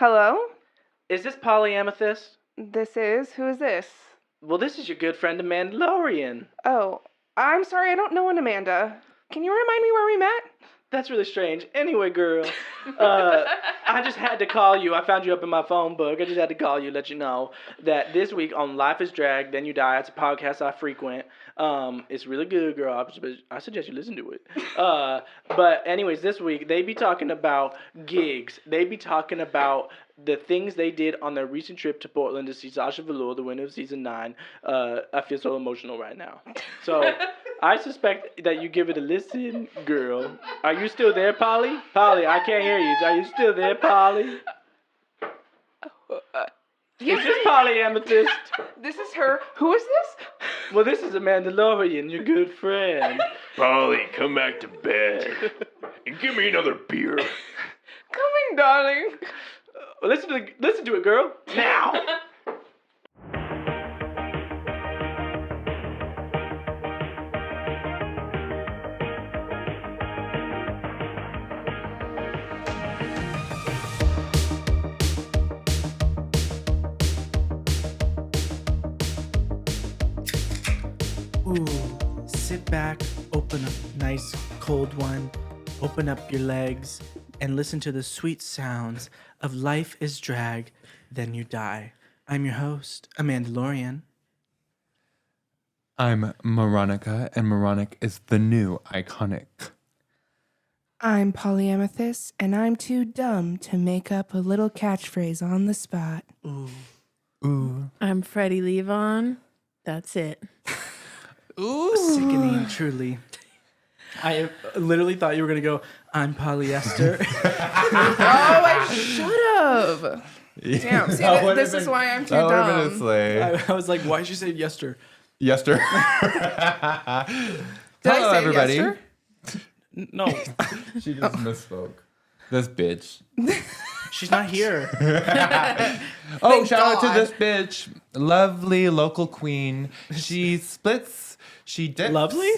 Hello? Is this Polyamethyst? Who is this? Well, this is your good friend Amanda Lorian. Oh, I'm sorry, I don't know an Amanda. Can you remind me where we met? That's really strange. Anyway, girl, I just had to call you. I found you up in my phone book. I just had to call you, let you know that this week on Life is Drag, Then You Die, it's a podcast I frequent. It's really good, girl. I suggest you listen to it. But anyways, this week, they be talking about gigs. They be talking about the things they did on their recent trip to Portland to see Sasha Velour, the winner of season 9. I feel so emotional right now. So I suspect that you give it a listen, girl. Are you still there, Polly? Polly, I can't hear you. Are you still there, Polly? Yes. Is this Polly Amethyst? This is her. Who is this? Well, this is Amanda Lorian, your good friend. Polly, come back to bed and give me another beer. Coming, darling. Listen to it, girl. Now. Ooh, sit back, open a nice cold one, open up your legs, and listen to the sweet sounds of Life is Drag, Then You Die. I'm your host, Amanda Lorian. I'm Moronica, and Moronica is the new iconic. I'm Polyamethyst, and I'm too dumb to make up a little catchphrase on the spot. Ooh. I'm Freddie Levon. That's it. Ooh. Sickening, truly. I literally thought you were going to go, I'm polyester. Oh, I should have. Damn, see, this is why I'm too That would have been a dumb. slay. I was like, why did you say yester? Yester. Did Hello, I say everybody. yester? No, She just misspoke. This bitch. she's not here. Oh, shout out God. to this bitch. Lovely local queen. She splits. She dips. Lovely?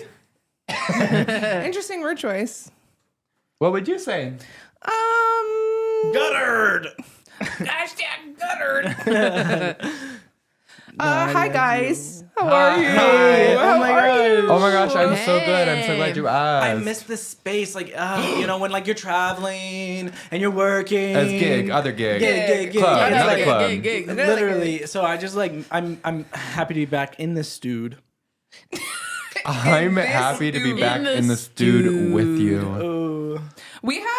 Interesting word choice. What would you say? Guttered! Hashtag guttered. Hi guys. How are you? Hi. How are you? Oh my gosh, I'm so good. I'm so Hey. glad you asked. I miss this space, like, when like you're traveling and you're working. As gig, other gig. Gig. Club, It's another like- club. Gig. Literally. So I just like, I'm happy to be back in this dude. I'm this happy to be dude. back in this dude with you. Oh. We have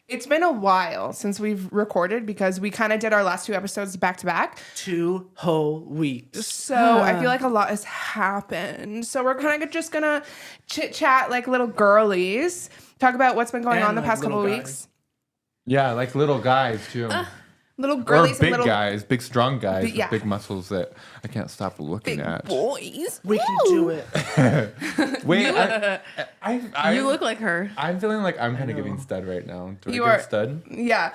it's been a while since we've recorded because we kind of did our last 2 episodes back to back. 2 whole weeks. So I feel like a lot has happened. So we're kind of just gonna chit chat like little girlies, talk about what's been going And on the like past couple of little weeks. Yeah, like little guys too. Little Or girlies big and little guys, big strong guys Big- yeah. with big muscles that I can't stop looking big at. boys. We can do it. Wait, I You look like her. I'm feeling like I'm kind of giving stud right now. Do You I are- give stud? Yeah.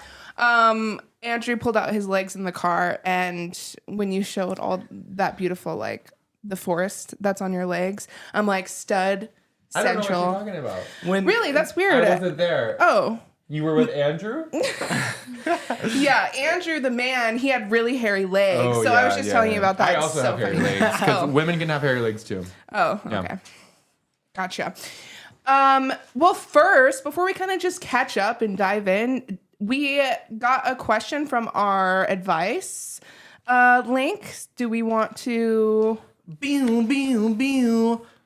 Andrew pulled out his legs in the car, and when you showed all that beautiful, like the forest that's on your legs, I'm like, stud I don't know what central. you're talking about. When Really? That's weird. I wasn't there. Oh. You were with Andrew? Yeah, Andrew, the man, he had really hairy legs. Oh, so I was just telling you about that. I It's also so have hairy funny. legs because Oh. women can have hairy legs too. Oh, Yeah. okay. Gotcha. Well, first, before we kind of just catch up and dive in, we got a question from our advice link. Do we want to...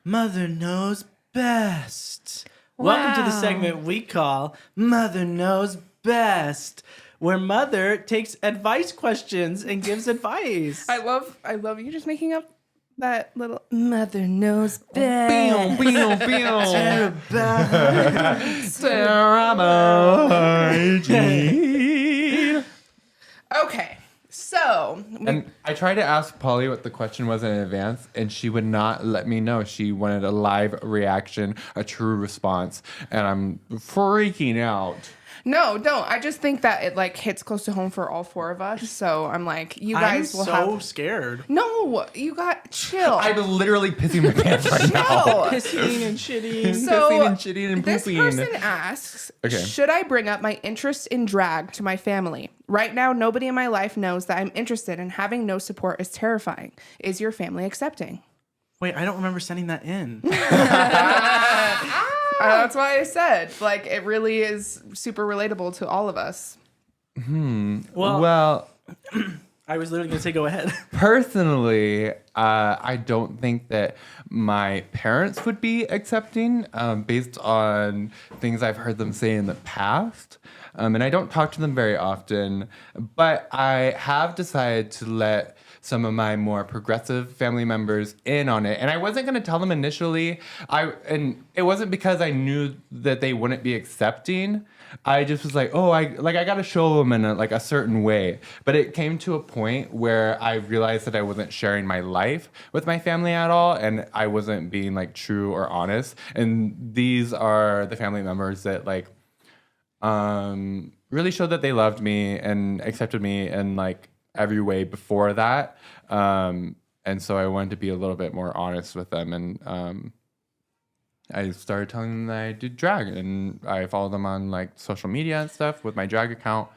Mother knows best. Welcome to the Wow. segment we call Mother Knows Best, where Mother takes advice questions and gives advice. I love you just making up that little mother knows best. Okay, so And I tried to ask Polly what the question was in advance, and she would not let me know. She wanted a live reaction, a true response, and I'm freaking out. No, don't. I just think that it like hits close to home for all four of us. So I'm like, you guys I'm will so have. scared. No, you got chill. I'm literally pissing my pants right now. Chill. Pissing and shitting. So Pissing and shitting and this pooping. person asks, Okay. should I bring up my interest in drag to my family? Right now, nobody in my life knows that I'm interested, and having no support is terrifying. Is your family accepting? Wait, I don't remember sending that in. That's why I said, like, it really is super relatable to all of us. Well, I was literally going to say go ahead. personally, I don't think that my parents would be accepting based on things I've heard them say in the past. And I don't talk to them very often, but I have decided to let some of my more progressive family members in on it. And I wasn't going to tell them initially. And it wasn't because I knew that they wouldn't be accepting. I just was like, I got to show them in a certain way. But it came to a point where I realized that I wasn't sharing my life with my family at all, and I wasn't being like true or honest. And these are the family members that really showed that they loved me and accepted me in like every way before that. And so I wanted to be a little bit more honest with them, and I started telling them that I do drag, and I follow them on like social media and stuff with my drag account.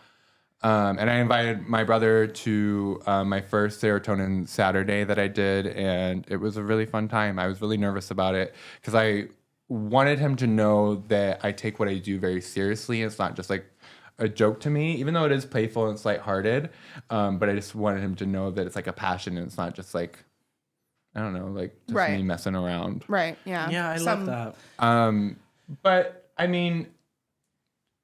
And I invited my brother to my first serotonin Saturday that I did, and it was a really fun time. I was really nervous about it because I wanted him to know that I take what I do very seriously. It's not just like a joke to me, even though it is playful and lighthearted. But I just wanted him to know that it's like a passion, and it's not just like, I don't know, like just Right. me messing around. Right, yeah. Yeah, I love that. But I mean,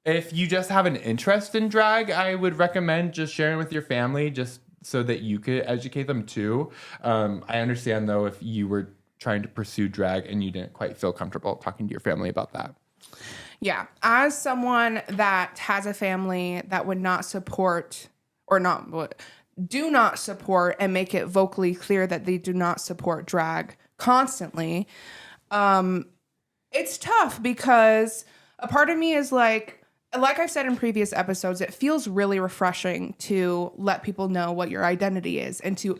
if you just have an interest in drag, I would recommend just sharing with your family just so that you could educate them too. I understand though if you were trying to pursue drag and you didn't quite feel comfortable talking to your family about that. Yeah. As someone that has a family that would not support or do not support and make it vocally clear that they do not support drag constantly, it's tough because a part of me is like I've said in previous episodes, it feels really refreshing to let people know what your identity is and to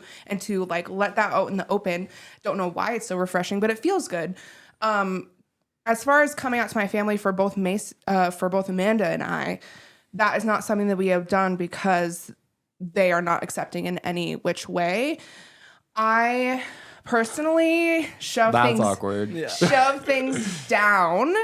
like let that out in the open. Don't know why it's so refreshing, but it feels good. As far as coming out to my family for both Amanda and I, that is not something that we have done because they are not accepting in any which way. I personally shove Awkward. things down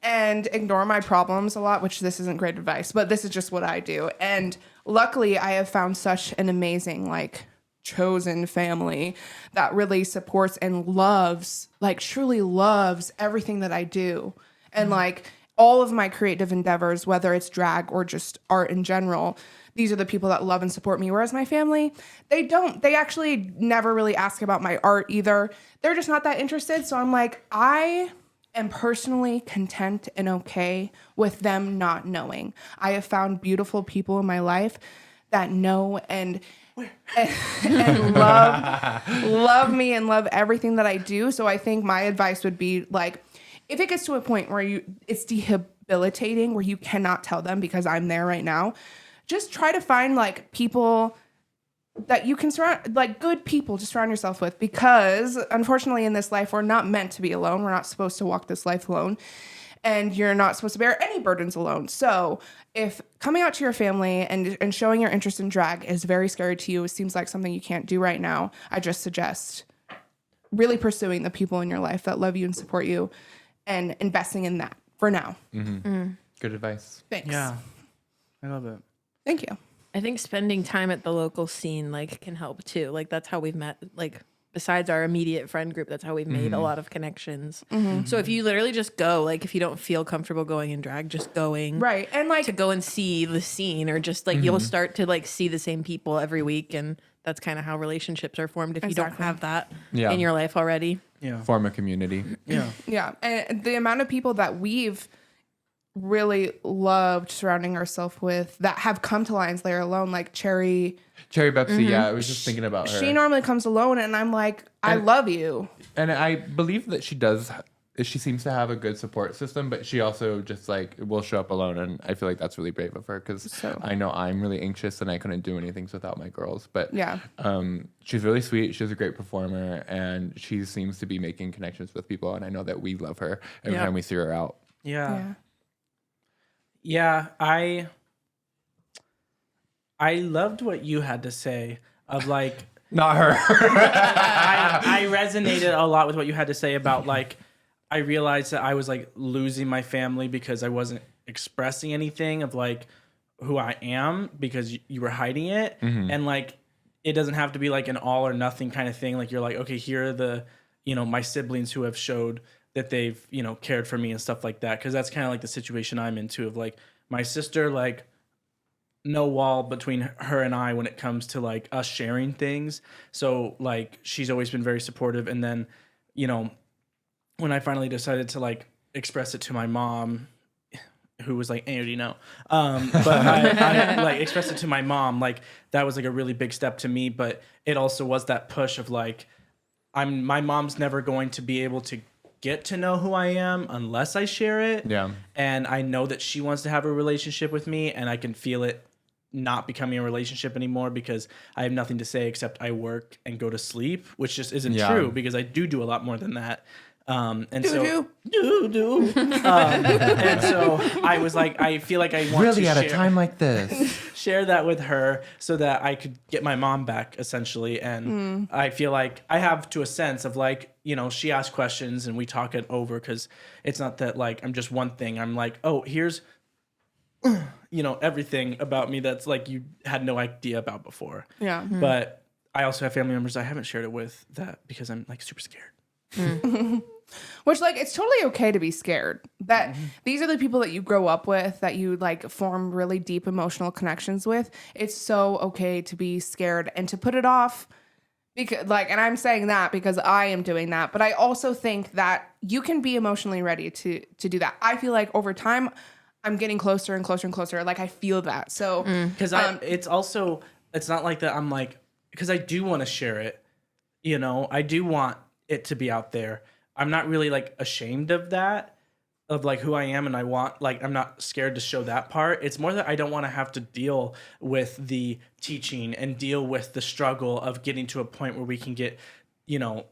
and ignore my problems a lot, which this isn't great advice, but this is just what I do. And luckily I have found such an amazing, like, chosen family that really supports and loves, like truly loves everything that I do. And like all of my creative endeavors, whether it's drag or just art in general, these are the people that love and support me. Whereas my family, they don't. They actually never really ask about my art either. They're just not that interested. So I'm like, I am personally content and okay with them not knowing. I have found beautiful people in my life that know and love me and love everything that I do. So I think my advice would be like, if it gets to a point where it's debilitating, where you cannot tell them because I'm there right now, just try to find like people that you can surround, like good people to surround yourself with, because unfortunately in this life, we're not meant to be alone. We're not supposed to walk this life alone, and you're not supposed to bear any burdens alone. So if coming out to your family and showing your interest in drag is very scary to you, it seems like something you can't do right now, I just suggest really pursuing the people in your life that love you and support you and investing in that for now. Good advice. Thanks. Yeah, I love it. Thank you. I think spending time at the local scene like can help too. Like that's how we've met. Like besides our immediate friend group, that's how we've made a lot of connections. So if you literally just go, like if you don't feel comfortable going in drag, just going Right. And like to go and see the scene, or just like you'll start to like see the same people every week, and that's kind of how relationships are formed if you don't Exactly. have that Yeah. in your life already. Yeah. Form a community. Yeah. Yeah, and the amount of people that we've really loved surrounding ourselves with that have come to Lions Lair alone, like Cherry. Cherry Pepsi, yeah, I was just thinking about her. She normally comes alone, and I'm like, I love you. And I believe that she does she seems to have a good support system, but she also just like will show up alone, and I feel like that's really brave of her because I know I'm really anxious and I couldn't do anything without my girls. But she's really sweet. She's a great performer, and she seems to be making connections with people, and I know that we love her every time we see her out. Yeah, I loved what you had to say of like not her. I resonated a lot with what you had to say about like I realized that I was like losing my family because I wasn't expressing anything of like who I am because you were hiding it. And like it doesn't have to be like an all or nothing kind of thing. Like you're like, okay, here are the, you know, my siblings who have showed that they've, you know, cared for me and stuff like that. Cause that's kind of like the situation I'm into of like my sister, like no wall between her and I when it comes to like us sharing things. So like she's always been very supportive. And then, you know, when I finally decided to like express it to my mom, who was like, I already know. But I like expressed it to my mom. Like that was like a really big step to me. But it also was that push of like, my mom's never going to be able to get to know who I am unless I share it. Yeah. And I know that she wants to have a relationship with me, and I can feel it not becoming a relationship anymore because I have nothing to say except I work and go to sleep, which just isn't true because I do a lot more than that. And so I was like, I feel like I want really to at share, a time like this share that with her so that I could get my mom back essentially. And I feel like I have to a sense of like, you know, she asks questions and we talk it over because it's not that like I'm just one thing. I'm like, oh, here's you know, everything about me that's like you had no idea about before. Yeah. But I also have family members I haven't shared it with that because I'm like super scared. Which, like, it's totally okay to be scared. That these are the people that you grow up with, that you like form really deep emotional connections with. It's so okay to be scared and to put it off. Because, like, and I'm saying that because I am doing that, but I also think that you can be emotionally ready to do that. I feel like over time, I'm getting closer and closer and closer. Like I feel that. So because it's also it's not like that. I'm like because I do want to share it. You know, I do want it to be out there. I'm not really like ashamed of that, of like who I am, and I want like I'm not scared to show that part. It's more that I don't want to have to deal with the teaching and deal with the struggle of getting to a point where we can get, you know,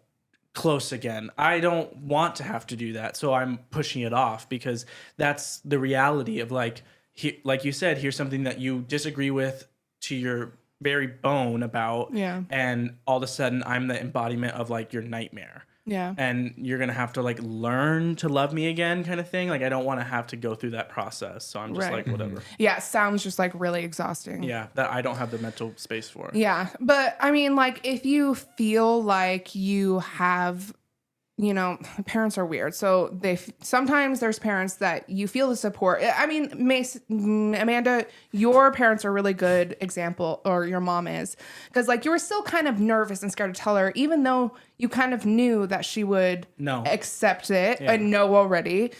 close again. I don't want to have to do that, so I'm pushing it off because that's the reality of like like you said, here's something that you disagree with to your very bone about, and all of a sudden I'm the embodiment of like your nightmare. Yeah. And you're going to have to like learn to love me again kind of thing. Like I don't want to have to go through that process. So I'm just like, whatever. Yeah. It sounds just like really exhausting. Yeah. That I don't have the mental space for. Yeah. But I mean, like if you feel like you have, you know, parents are weird. So sometimes there's parents that you feel the support. I mean, Amanda, your parents are a really good example, or your mom is, because like you were still kind of nervous and scared to tell her, even though you kind of knew that she would accept it and know already.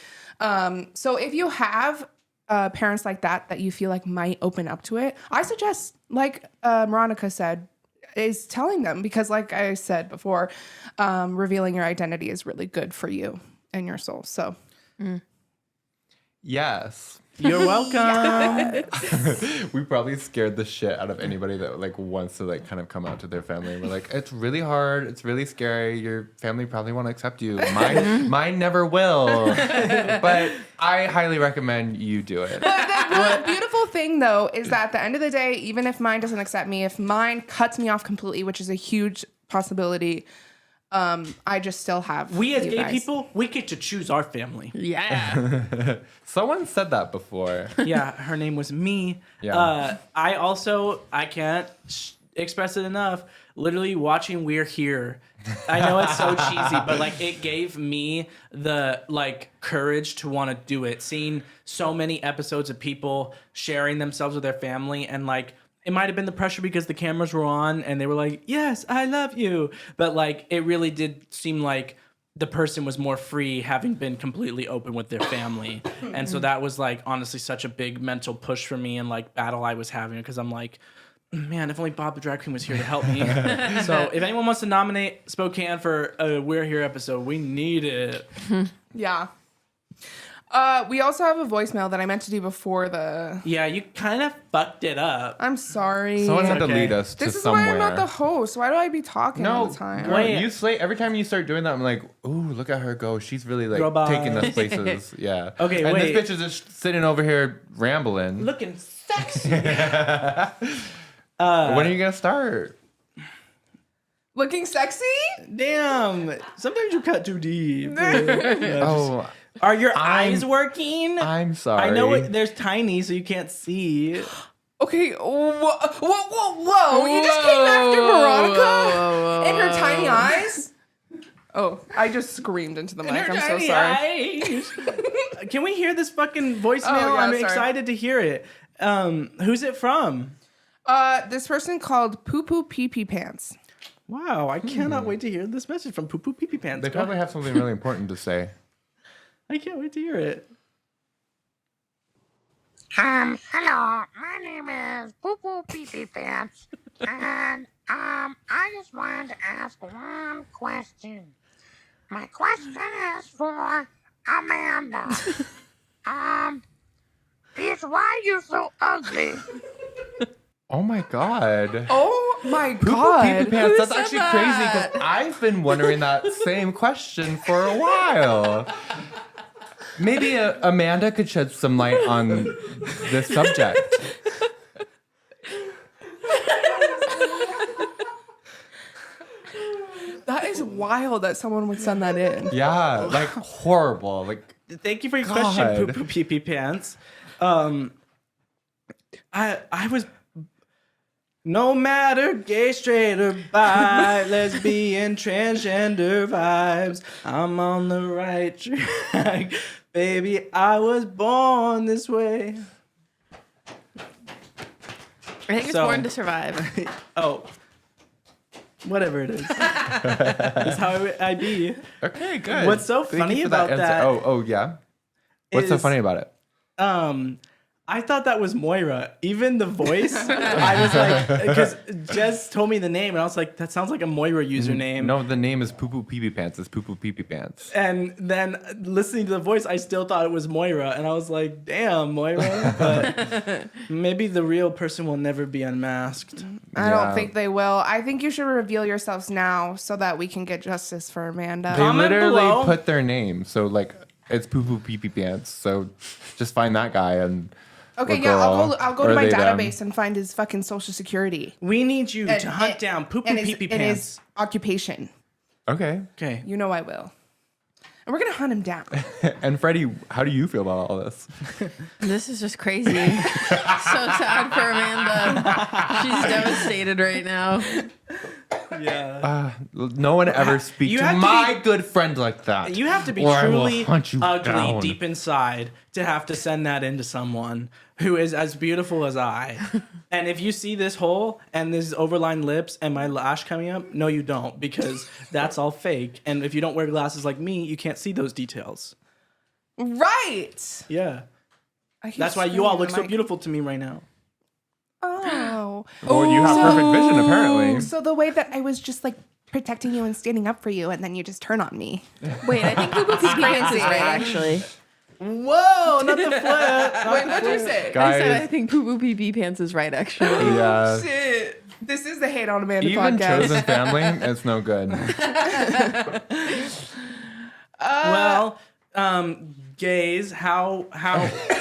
So if you have parents like that you feel like might open up to it, I suggest, like Moronica said, is telling them, because like I said before, revealing your identity is really good for you and your soul. So yes, you're welcome. We probably scared the shit out of anybody that like wants to like kind of come out to their family. We're like, it's really hard, it's really scary, your family probably won't accept you. Mine never will. But I highly recommend you do it. The beautiful thing, though, is that at the end of the day, even if mine doesn't accept me, if mine cuts me off completely, which is a huge possibility, I just still have we as gay people, we get to choose our family. Yeah. Someone said that before. Yeah, her name was me. Yeah. I can't express it enough. Literally watching We're Here. I know it's so cheesy, but like it gave me the like courage to want to do it. Seeing so many episodes of people sharing themselves with their family, and like it might have been the pressure because the cameras were on and they were like, "Yes, I love you," but like it really did seem like the person was more free having been completely open with their family. And so that was like honestly such a big mental push for me and like battle I was having, because I'm like, Man, if only Bob the drag queen was here to help me. So if anyone wants to nominate SpoKast for a We're Here episode, we need it. Yeah. We also have a voicemail that I meant to do before the. Yeah, you kind of fucked it up. I'm sorry. Someone had to Okay. lead us This to is somewhere. why I'm not the host. Why do I be talking all No, the time? Wait. you slay every time you start doing that. I'm like, ooh, look at her go. She's really like Girl, bye. taking us places. Yeah. Okay, and wait. this bitch is just sitting over here rambling. Looking sexy. When are you gonna start? Looking sexy? Damn. Sometimes you cut too deep. Oh, Are your eyes working? I'm sorry. I know there's tiny, so you can't see. Okay. Whoa. You just came after Moronica and her tiny eyes? Oh, I just screamed into the mic. I'm so sorry. Can we hear this fucking voicemail? Oh, yeah, I'm sorry. excited to hear it. Who's it from? This person called Poo Poo Pee Pee Pants. Wow, I cannot wait to hear this message from Poo Poo Pee Pee Pants. They probably have something really important to say. I can't wait to hear it. Hello, my name is Poo Poo Pee Pee Pants, and I just wanted to ask one question. My question is for Amanda. Bitch, why are you so ugly? Oh my god. Oh my Poo-poo god. pee-pee pants. That's Who said actually crazy that? because I've been wondering that same question for a while. Maybe Amanda could shed some light on this subject. That is wild that someone would send that in. Yeah, like horrible. Like Thank you for your God. question, Poo Poo Pee Pee Pants. I was no matter gay, straight, or bi, lesbian, transgender vibes, I'm on the right track. Baby, I was born this way. I think it's So- Born to Survive. Oh, whatever it is. That's how I be. okay, good. What's so Thank funny you for about answer. that Oh yeah. What's so is- funny about it? I thought that was Moira. Even the voice, I was like, because Jess told me the name, and I was like, that sounds like a Moira username. No, the name is Poo Poo Pee Pee Pants. It's Poo Poo Pee Pee Pants. And then listening to the voice, I still thought it was Moira, and I was like, damn, Moira. But maybe the real person will never be unmasked. I Yeah. don't think they will. I think you should reveal yourselves now so that we can get justice for Amanda. They Comment literally below. put their name, so like it's Poo Poo Pee Pee Pants. So just find that guy and. Okay, or yeah, girl, I'll go or to my they, them. database and find his fucking social security. We need you to hunt And- down Poo Poo and Pee his, Pee and Pants. his occupation. Okay. Okay. You know I will. And we're gonna hunt him down. And Freddie, how do you feel about all this? This is just crazy. So sad for Amanda. She's devastated right now. Yeah. No one ever speak you to have to my be- good friend like that. You have to be or I will truly hunt you ugly down. deep inside to have to send that into someone who is as beautiful as I. And if you see this hole and this overlined lips and my lash coming up, no, you don't, because that's all fake. And if you don't wear glasses like me, you can't see those details. Right. Yeah. I keep That's why you screaming all in look the so mic. beautiful to me right now. Oh. Well, you have perfect vision, apparently. So the way that I was just like protecting you and standing up for you, and then you just turn on me. Wait, I think Poo Poo Pee Pee Pants is Crazy. right, actually. Whoa, not the flip. Wait, what'd you say? Guys, I said I think Poo Poo Pee Pee Pants is right, actually. yeah. Shit. This is the Hate on Amanda Even podcast. chosen family, it's no good. Well, gays, how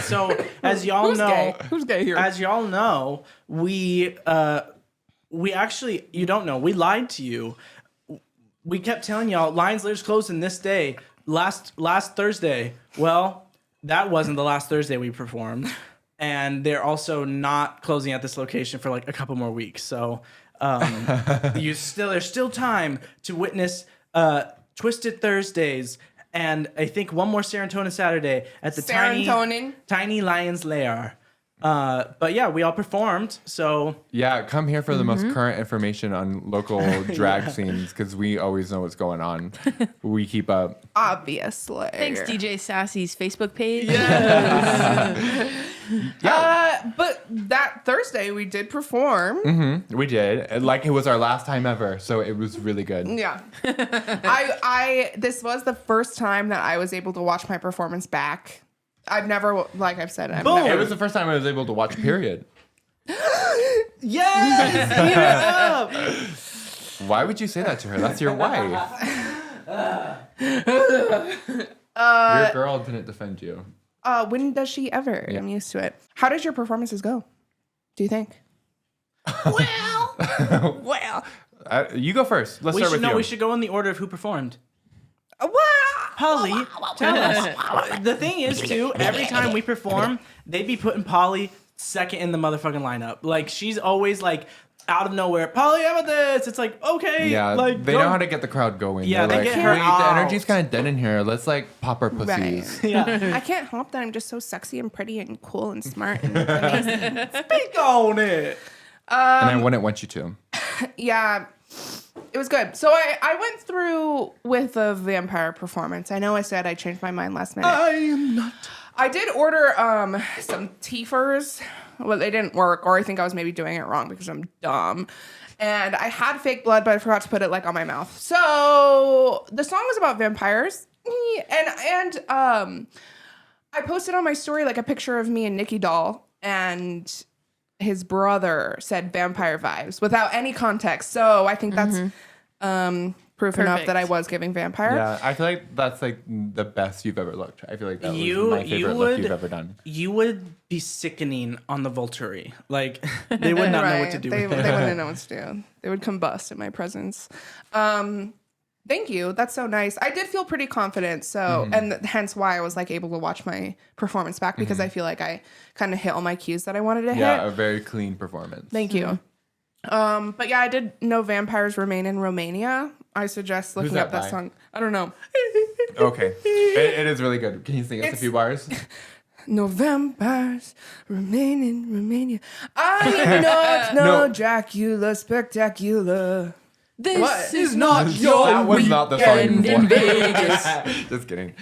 so as y'all Who's know, gay? Who's gay here? as y'all know, we actually, you don't know, we lied to you. We kept telling y'all Lions Lair's closing this day, last Thursday. Well, that wasn't the last Thursday we performed, and they're also not closing at this location for like a couple more weeks. So there's still time to witness Twisted Thursdays. And I think one more Serotonin Saturday at the Serotonin? tiny Lions Lair. But yeah, we all performed. So Yeah, come here for the Mm-hmm. most current information on local drag scenes because we always know what's going on. We keep up. Obviously. Thanks, DJ Sassy's Facebook page. But that Thursday we did perform. We did. Like it was our last time ever, so it was really good. Yeah. I this was the first time that I was able to watch my performance back. I've never, like I've said, It was the first time I was able to watch. Period. Yes! Eat it up! Why would you say that to her? That's your wife. Your girl didn't defend you. When does she ever? Yeah. I'm used to it. How does your performances go? Do you think? Well, you go first. Let's start with you. We should go in the order of who performed. Wow. Polly, tell us. The thing is, too, every time we perform, they'd be putting Polly second in the motherfucking lineup. Like, she's always like, out of nowhere, Polly, how about this? It's like, okay. Yeah, like, they know how to get the crowd going. Yeah, They're they like, get her wait, out. the energy's kind of dead in here. Let's like pop our pussies. Right. Yeah. I can't help that I'm just so sexy and pretty and cool and smart and amazing. Speak on it. And I wouldn't want you to. Yeah, it was good. So I went through with a vampire performance. I know I said I changed my mind last minute. I am not. I did order some Tiefers. Well, they didn't work, or I think I was maybe doing it wrong because I'm dumb. And I had fake blood, but I forgot to put it like on my mouth. So the song was about vampires, and I posted on my story like a picture of me and Nikki Doll, and his brother said vampire vibes without any context. So I think that's proof enough that I was giving vampire. Yeah, I feel like that's like the best you've ever looked. I feel like that was You- my you favorite look would- you've ever done. You would be sickening on the Volturi. Like, they would not know what to do They with it. wouldn't know what to do. They would combust in my presence. Thank you. That's so nice. I did feel pretty confident. So, and hence why I was like able to watch my performance back because I feel like I kind of hit all my cues that I wanted to Yeah, hit. a very clean performance. Thank you. But yeah, I did know vampires remain in Romania. I suggest looking that up that by? song. I don't know. Okay, it is really good. Can you sing us a few bars? No vampires remain in Romania. I am not no Dracula spectacular. This What? is not your That was not the song weekend before. in Vegas. Just kidding.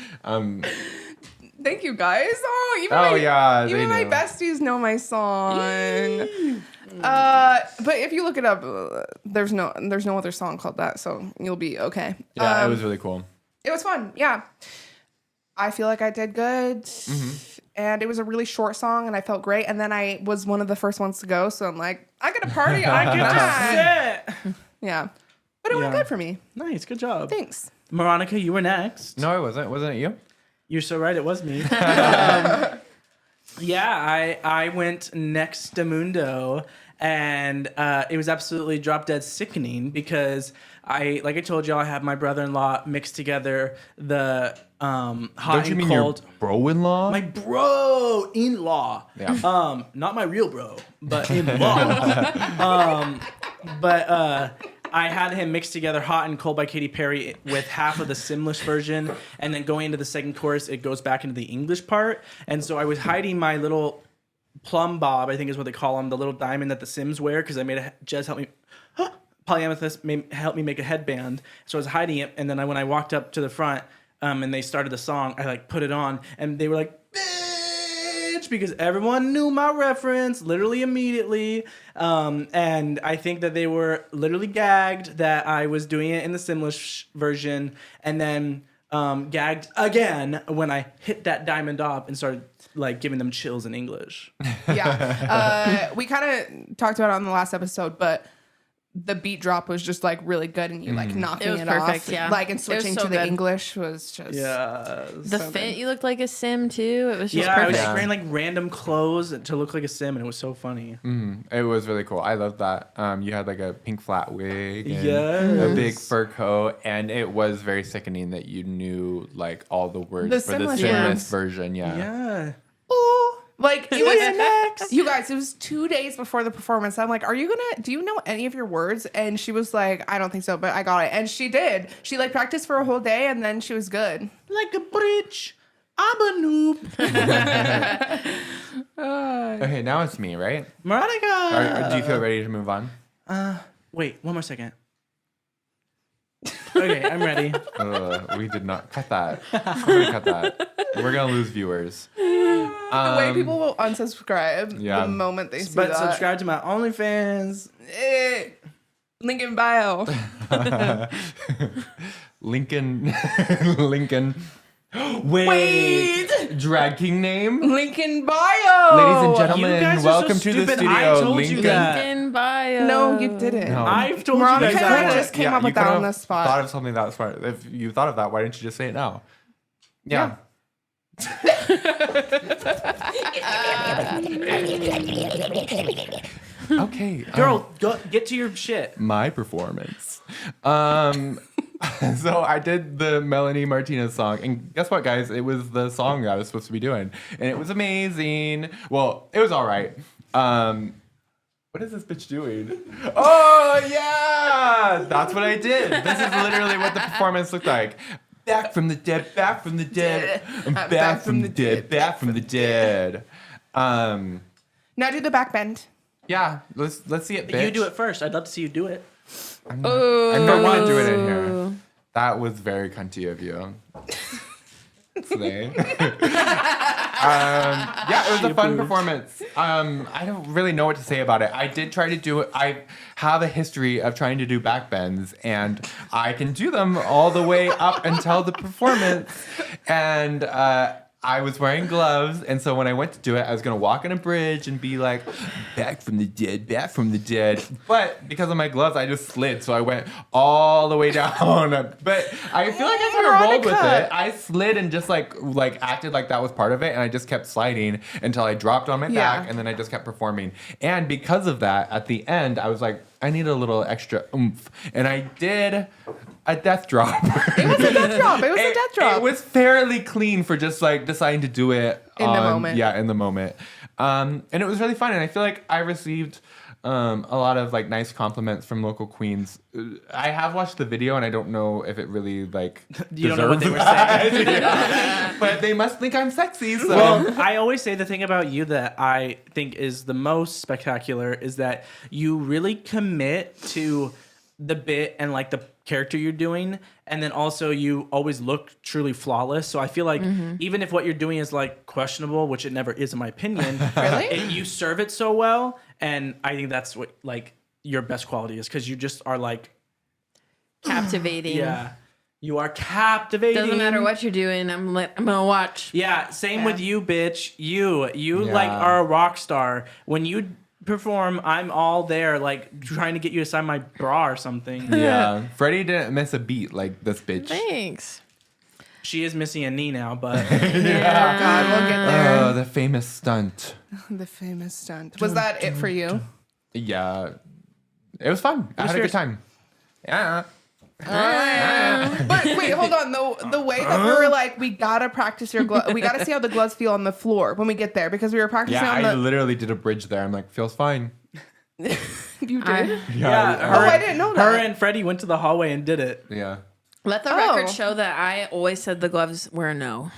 Thank you guys. Oh, even Oh, my, yeah, even they my know. besties know my song. But if you look it up, there's no other song called that, so you'll be okay. Yeah, it was really cool. It was fun. Yeah, I feel like I did good, and it was a really short song, and I felt great. And then I was one of the first ones to go, so I'm like, I get a party. I get that. Shit. Yeah, but it went Yeah. good for me. Nice, good job. Thanks. Moronica, you were next. No, it wasn't. Wasn't it you? You're so right, it was me. Yeah, I went next to Mundo, and it was absolutely drop dead sickening because like I told y'all, I had my brother-in-law mix together the hot Don't you and mean cold. your bro-in-law? My bro-in-law. Yeah. Not my real bro, but in-law. But I had him mix together Hot and Cold by Katy Perry with half of the Simlish version, and then going into the second chorus, it goes back into the English part. And so I was hiding my little plumb bob, I think is what they call them, the little diamond that the Sims wear, because I made Jez help me. Polyamethyst helped me make a headband, so I was hiding it. And then when I walked up to the front, and they started the song, I like put it on, and they were like, "Bitch," because everyone knew my reference literally immediately. And I think that they were literally gagged that I was doing it in the Simlish version, and then gagged again when I hit that diamond up and started like giving them chills in English. Yeah. We kind of talked about it on the last episode, but the beat drop was just like really good, and you like knocking It was it perfect, off. yeah. Like, and It was switching so to the good. English was just The so fit, good. you looked like a sim too. It was just Yeah, I was perfect. wearing like random clothes to look like a sim, and it was so funny. It was really cool. I loved that. You had like a pink flat wig and Yes. a big fur coat, and it was very sickening that you knew like all the words The for the Simlish Simlish ones. version. Yeah. Yeah. Like it was you guys, it was 2 days before the performance. I'm like, do you know any of your words? And she was like, I don't think so, but I got it. And she did. She like practiced for a whole day, and then she was good. Like a bridge. I'm a noob. Okay, now it's me, right? Moronica. Do you feel ready to move on? Wait, one more second. Okay, I'm ready. We did not cut that. Somebody cut that. We're gonna lose viewers. The way people will unsubscribe the moment they see But that. subscribe to my OnlyFans. Link in bio. Lincoln. Wait. Drag king name? Link in bio. Ladies and You gentlemen, guys are so welcome to the stupid. studio. I told you Lincoln. that. In bio. No, you didn't. No. I've told Moronica you guys that. just came up you with that on could've the spot. Thought of something that smart. If you thought of that, why didn't you just say it now? Yeah. Okay. Girl, go get to your shit. My performance. So I did the Melanie Martinez song, and guess what, guys? It was the song I was supposed to be doing, and it was amazing. Well, it was all right. What is this bitch doing? Oh yeah, that's what I did. This is literally what the performance looked like. Back from the dead, back from the dead, I'm back from the dead, back from the dead. Now do the back bend. Yeah, let's see it, bitch. You do it first. I'd love to see you do it. I'm not going to do it in here. That was very cunty of you. Today. Yeah, it was a fun performance. I don't really know what to say about it. I did try to do it. I have a history of trying to do back bends, and I can do them all the way up until the performance. And I was wearing gloves, and so when I went to do it, I was gonna walk on a bridge and be like, back from the dead, back from the dead. But because of my gloves, I just slid, so I went all the way down. But I feel like I kind of rolled with it. I slid and just like acted like that was part of it, and I just kept sliding until I dropped on my back, and then I just kept performing. And because of that, at the end, I was like, I need a little extra oomph, and I did a death drop. It was a death drop. It was a death drop. It was fairly clean for just like deciding to do it in the moment. Yeah, in the moment. And it was really fun. And I feel like I received a lot of like nice compliments from local queens. I have watched the video, and I don't know if it really like You don't know what they were saying. saying. Yeah. But they must think I'm sexy. So. Well, I always say the thing about you that I think is the most spectacular is that you really commit to the bit and like the character you're doing, and then also you always look truly flawless. So I feel like even if what you're doing is like questionable, which it never is in my opinion, Really? you serve it so well, and I think that's what like your best quality is, because you just are like Captivating. yeah, you are captivating. Doesn't matter what you're doing. I'm gonna watch. Yeah, same with you, bitch. You Yeah. like are a rock star. When you perform, I'm all there, like trying to get you to sign my bra or something. Yeah, Freddie didn't miss a beat like this bitch. Thanks. She is missing a knee now, but Oh God, we'll get there. Oh, the famous stunt. The famous stunt. Was that it for you? Yeah, it was fun. I had a good time. Yeah. But wait, hold on. The way that we were like, we gotta practice your gloves. We gotta see how the gloves feel on the floor when we get there, because we were practicing Yeah, on I the. literally did a bridge there. I'm like, feels fine. You did. yeah, I didn't know that. Her and Freddie went to the hallway and did it. Yeah. Let the record show that I always said the gloves were a no.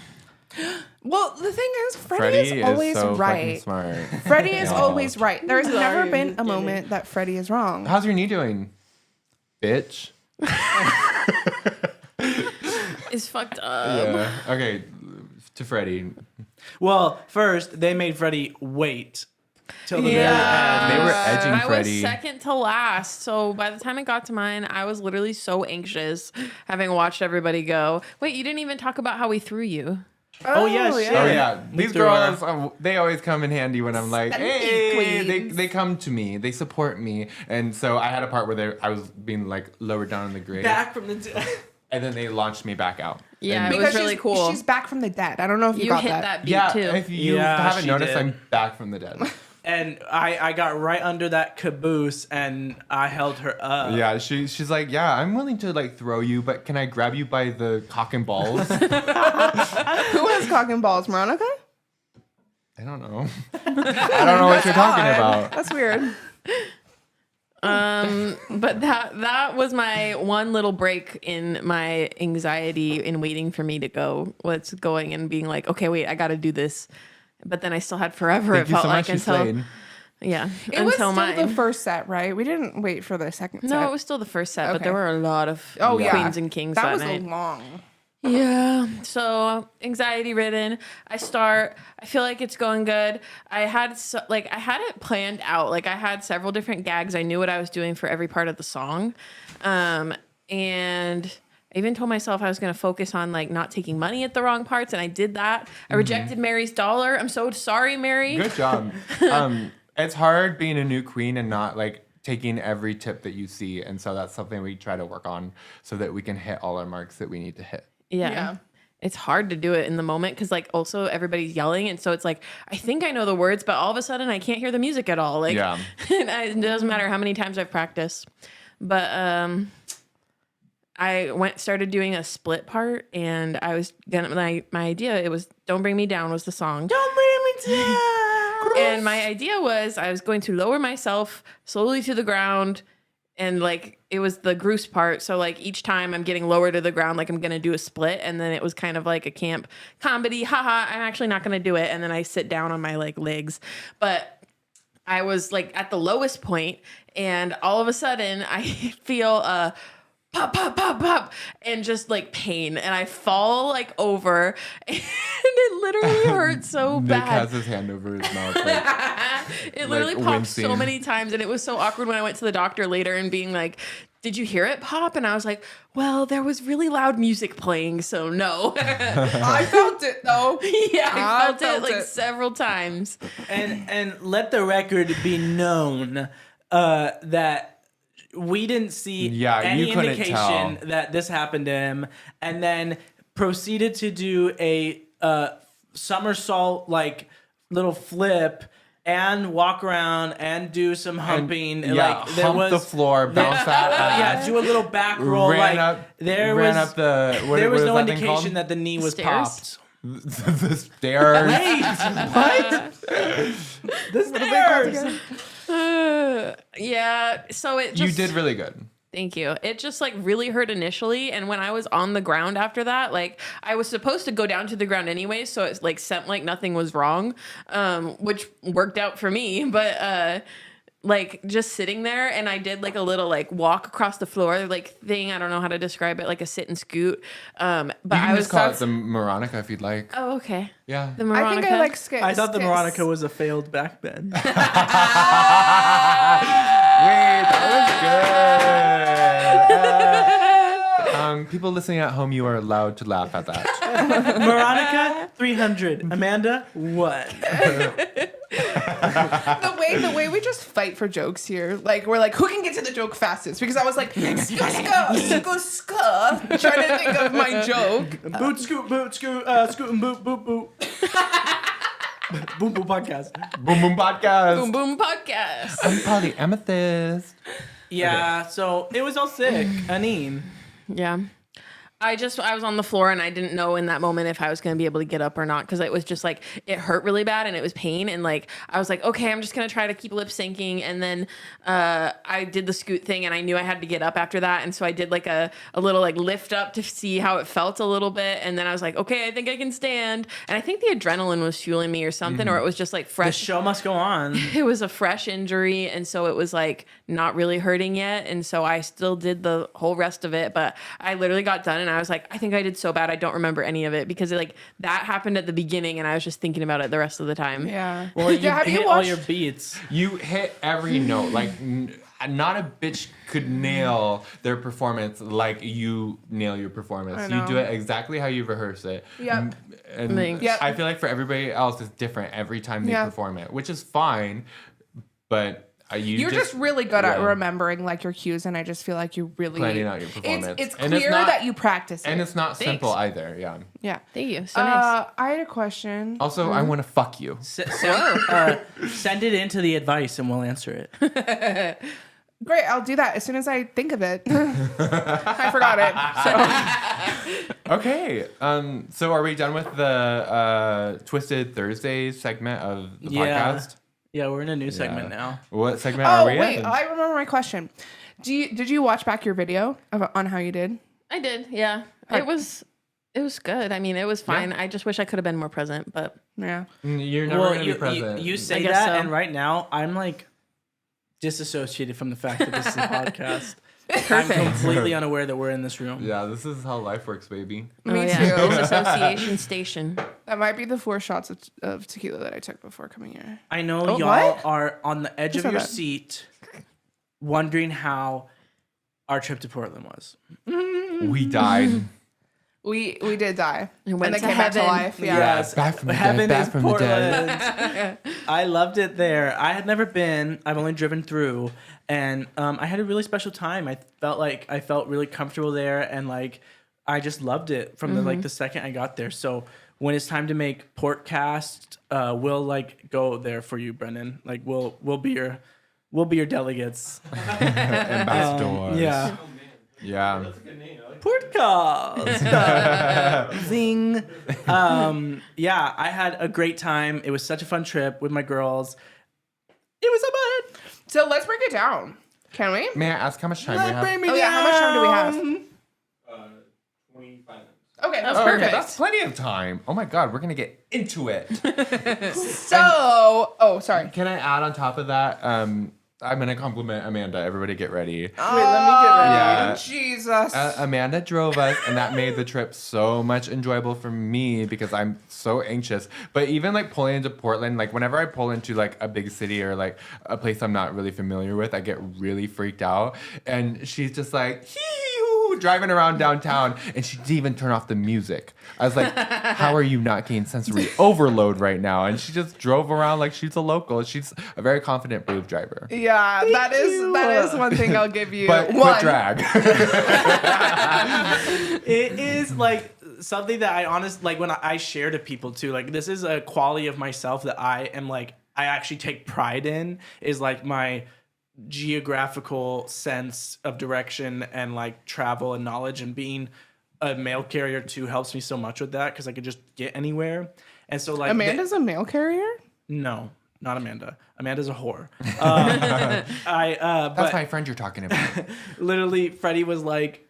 Well, the thing is, Freddie is always so right. fucking smart. Freddie is Yeah. always right. There has never Sorry, been a kidding. moment that Freddie is wrong. How's your knee doing, bitch? It's fucked up. Yeah. Okay, to Freddie. Well, first they made Freddie wait till the Yeah. very end. They were edging I Freddie. was second to last, so by the time it got to mine, I was literally so anxious, having watched everybody go. Wait, you didn't even talk about how we threw you. Oh yeah, shit. Oh yeah, We these threw her. girls, they always come in handy when I'm like, Stunty hey, queens. they come to me, they support me, and so I had a part where I was being like lowered down in the grade, Back from the and then they launched me back out. Yeah, And- it was really cool. She's back from the dead. I don't know if you, You got hit that. that beat yeah, too. if you Yeah, haven't she noticed, did. I'm back from the dead. and I got right under that caboose and I held her up. Yeah, she's like, yeah, I'm willing to like throw you, but can I grab you by the cock and balls? Who has cock and balls, Moronica? I don't know. I don't know what you're talking about. That's weird. But that was my one little break in my anxiety in waiting for me to go. What's going and being like, okay, wait, I got to do this. But then I still had forever. Thank it you felt so like much, until Elaine. yeah, It was until still mine. the first set, right? We didn't wait for the second set. No, it was still the first set, but Okay. there were a lot of Oh, yeah. queens and kings That that was night. long. Yeah. So anxiety ridden. I feel like it's going good. I had it planned out. Like I had several different gags. I knew what I was doing for every part of the song. And I even told myself I was going to focus on like not taking money at the wrong parts. And I did that. I rejected Mary's dollar. I'm so sorry, Mary. Good job. It's hard being a new queen and not like taking every tip that you see. And so that's something we try to work on so that we can hit all our marks that we need to hit. Yeah. It's hard to do it in the moment because like also everybody's yelling. And so it's like, I think I know the words, but all of a sudden I can't hear the music at all. Like, it doesn't matter how many times I've practiced. But I started doing a split part, and I was gonna my idea, it was Don't Bring Me Down was the song. Don't bring me down. And my idea was I was going to lower myself slowly to the ground, and like it was the Groose part. So like each time I'm getting lower to the ground, like I'm gonna do a split, and then it was kind of like a camp comedy. Haha, I'm actually not gonna do it. And then I sit down on my like legs. But I was like at the lowest point, and all of a sudden I feel a pop, pop, pop, pop, and just like pain. And I fall like over, and it literally hurt so Nick bad. has his hand over his mouth. Like, It literally like popped so wincing. many times, and it was so awkward when I went to the doctor later and being like, did you hear it pop? And I was like, well, there was really loud music playing, so no. I felt it though. Yeah, I felt felt it like it. several times. And let the record be known that we didn't see Yeah, any you couldn't indication tell. that this happened to him, and then proceeded to do a somersault like little flip and walk around and do some humping. Yeah, like there hump was the floor, bounce that ass. yeah, do a little back roll. Ran like up, there ran was up the. What, there was what is no that thing indication called? that the knee was Stairs? popped. The stairs. The stairs. Yeah, so it just... You did really good. Thank you. It just like really hurt initially, and when I was on the ground after that, like I was supposed to go down to the ground anyway, so it's like sent like nothing was wrong, which worked out for me. But like just sitting there, and I did like a little like walk across the floor like thing. I don't know how to describe it, like a sit and scoot. But You can I was just call it the Moronica if you'd like. Oh, okay. Yeah. The Moronica. I think I like skits. I thought the Moronica was a failed backbend. Wait, that was good. People listening at home, you are allowed to laugh at that. Moronica 300. Amanda 1. the way we just fight for jokes here. Like we're like, who can get to the joke fastest? Because I was like, trying to think of my joke. Boot scoot scoot and boot boot boot. Boom boom podcast. Boom Boom Podcast. Boom Boom Podcast. I'm Polly Amethyst. Yeah, so it was all sick. Aneen. Yeah. I was on the floor, and I didn't know in that moment if I was going to be able to get up or not, because it was just like it hurt really bad and it was pain, and like I was like, okay, I'm just going to try to keep lip syncing. And then I did the scoot thing, and I knew I had to get up after that, and so I did like a little like lift up to see how it felt a little bit, and then I was like, okay, I think I can stand. And I think the adrenaline was fueling me or something, or it was just like The fresh. show must go on. It was a fresh injury, and so it was like not really hurting yet, and so I still did the whole rest of it, but I literally got done, and I was like, I think I did so bad I don't remember any of it, because like that happened at the beginning, and I was just thinking about it the rest of the time. Yeah. Well, you have hit you all watched? your beats. You hit every note. Like, not a bitch could nail their performance like you nail your performance. I You know. do it exactly how you rehearse it. Yep. And Thanks. Yep. I feel like for everybody else, it's different every time they Yeah. perform it, which is fine. But You're just really good at yeah, remembering like your cues, and I just feel like you really planning out your performance. It's And clear not- that you practice it. And it's not Thanks. simple either. Yeah. yeah. Thank you. So nice. I had a question. Also, I want to fuck you. Send it into the advice and we'll answer it. Great, I'll do that as soon as I think of it. I forgot it. So Okay. So are we done with the Twisted Thursdays segment of the podcast? Yeah, we're in a new segment Yeah. now. What segment are oh we wait, in? I remember my question. Did you watch back your video on how you did? I did. Yeah. It was good. I mean, it was fine. I just wish I could have been more present, but Yeah. You're never Well, going to be present. you say guess that, so. and right now I'm like disassociated from the fact that this is a podcast. Perfect. I'm completely unaware that we're in this room. Yeah, this is how life works, baby. Me yeah. too. Association station. That might be the 4 shots of tequila that I took before coming here. I know Oh, y'all what? are on the edge Who of said your that? seat wondering how our trip to Portland was. We died. We did die. And went then to came back to heaven. life. Yeah. Yes, back from the dead, heaven back is from the dead. Portland. I loved it there. I had never been. I've only driven through, and I had a really special time. I felt really comfortable there, and like I just loved it from the second I got there. So when it's time to make SpoKast, we'll like go there for you, Brennan. Like we'll be your delegates. Ambassadors. Yeah. Yeah. Podcast. Zing. Yeah, I had a great time. It was such a fun trip with my girls. It was so fun. So let's break it down. Can we? May I ask how much time we have? Oh yeah, how much time do we have? 25 minutes. Okay, that's Oh, perfect. okay, that's plenty of time. Oh my God, we're gonna get into it. So, sorry. Can I add on top of that? I'm gonna compliment Amanda. Everybody, get ready. Wait, let me get ready. Yeah. Jesus. Amanda drove us, and that made the trip so much enjoyable for me because I'm so anxious. But even like pulling into Portland, like whenever I pull into like a big city or like a place I'm not really familiar with, I get really freaked out. And she's just like, hee-hoo, driving around downtown, and she didn't even turn off the music. I was like, how are you not getting sensory overload right now? And she just drove around like she's a local. She's a very confident, brave driver. Yeah, that is one thing I'll give you. But one. quit drag. It is like something that I honestly like when I share to people too. Like this is a quality of myself that I actually take pride in, is like my geographical sense of direction and like travel and knowledge, and being a mail carrier too helps me so much with that because I could just get anywhere. And so like Amanda's a mail carrier? no, not Amanda. Amanda's a whore. That's my friend you're talking about. Literally, Freddie was like,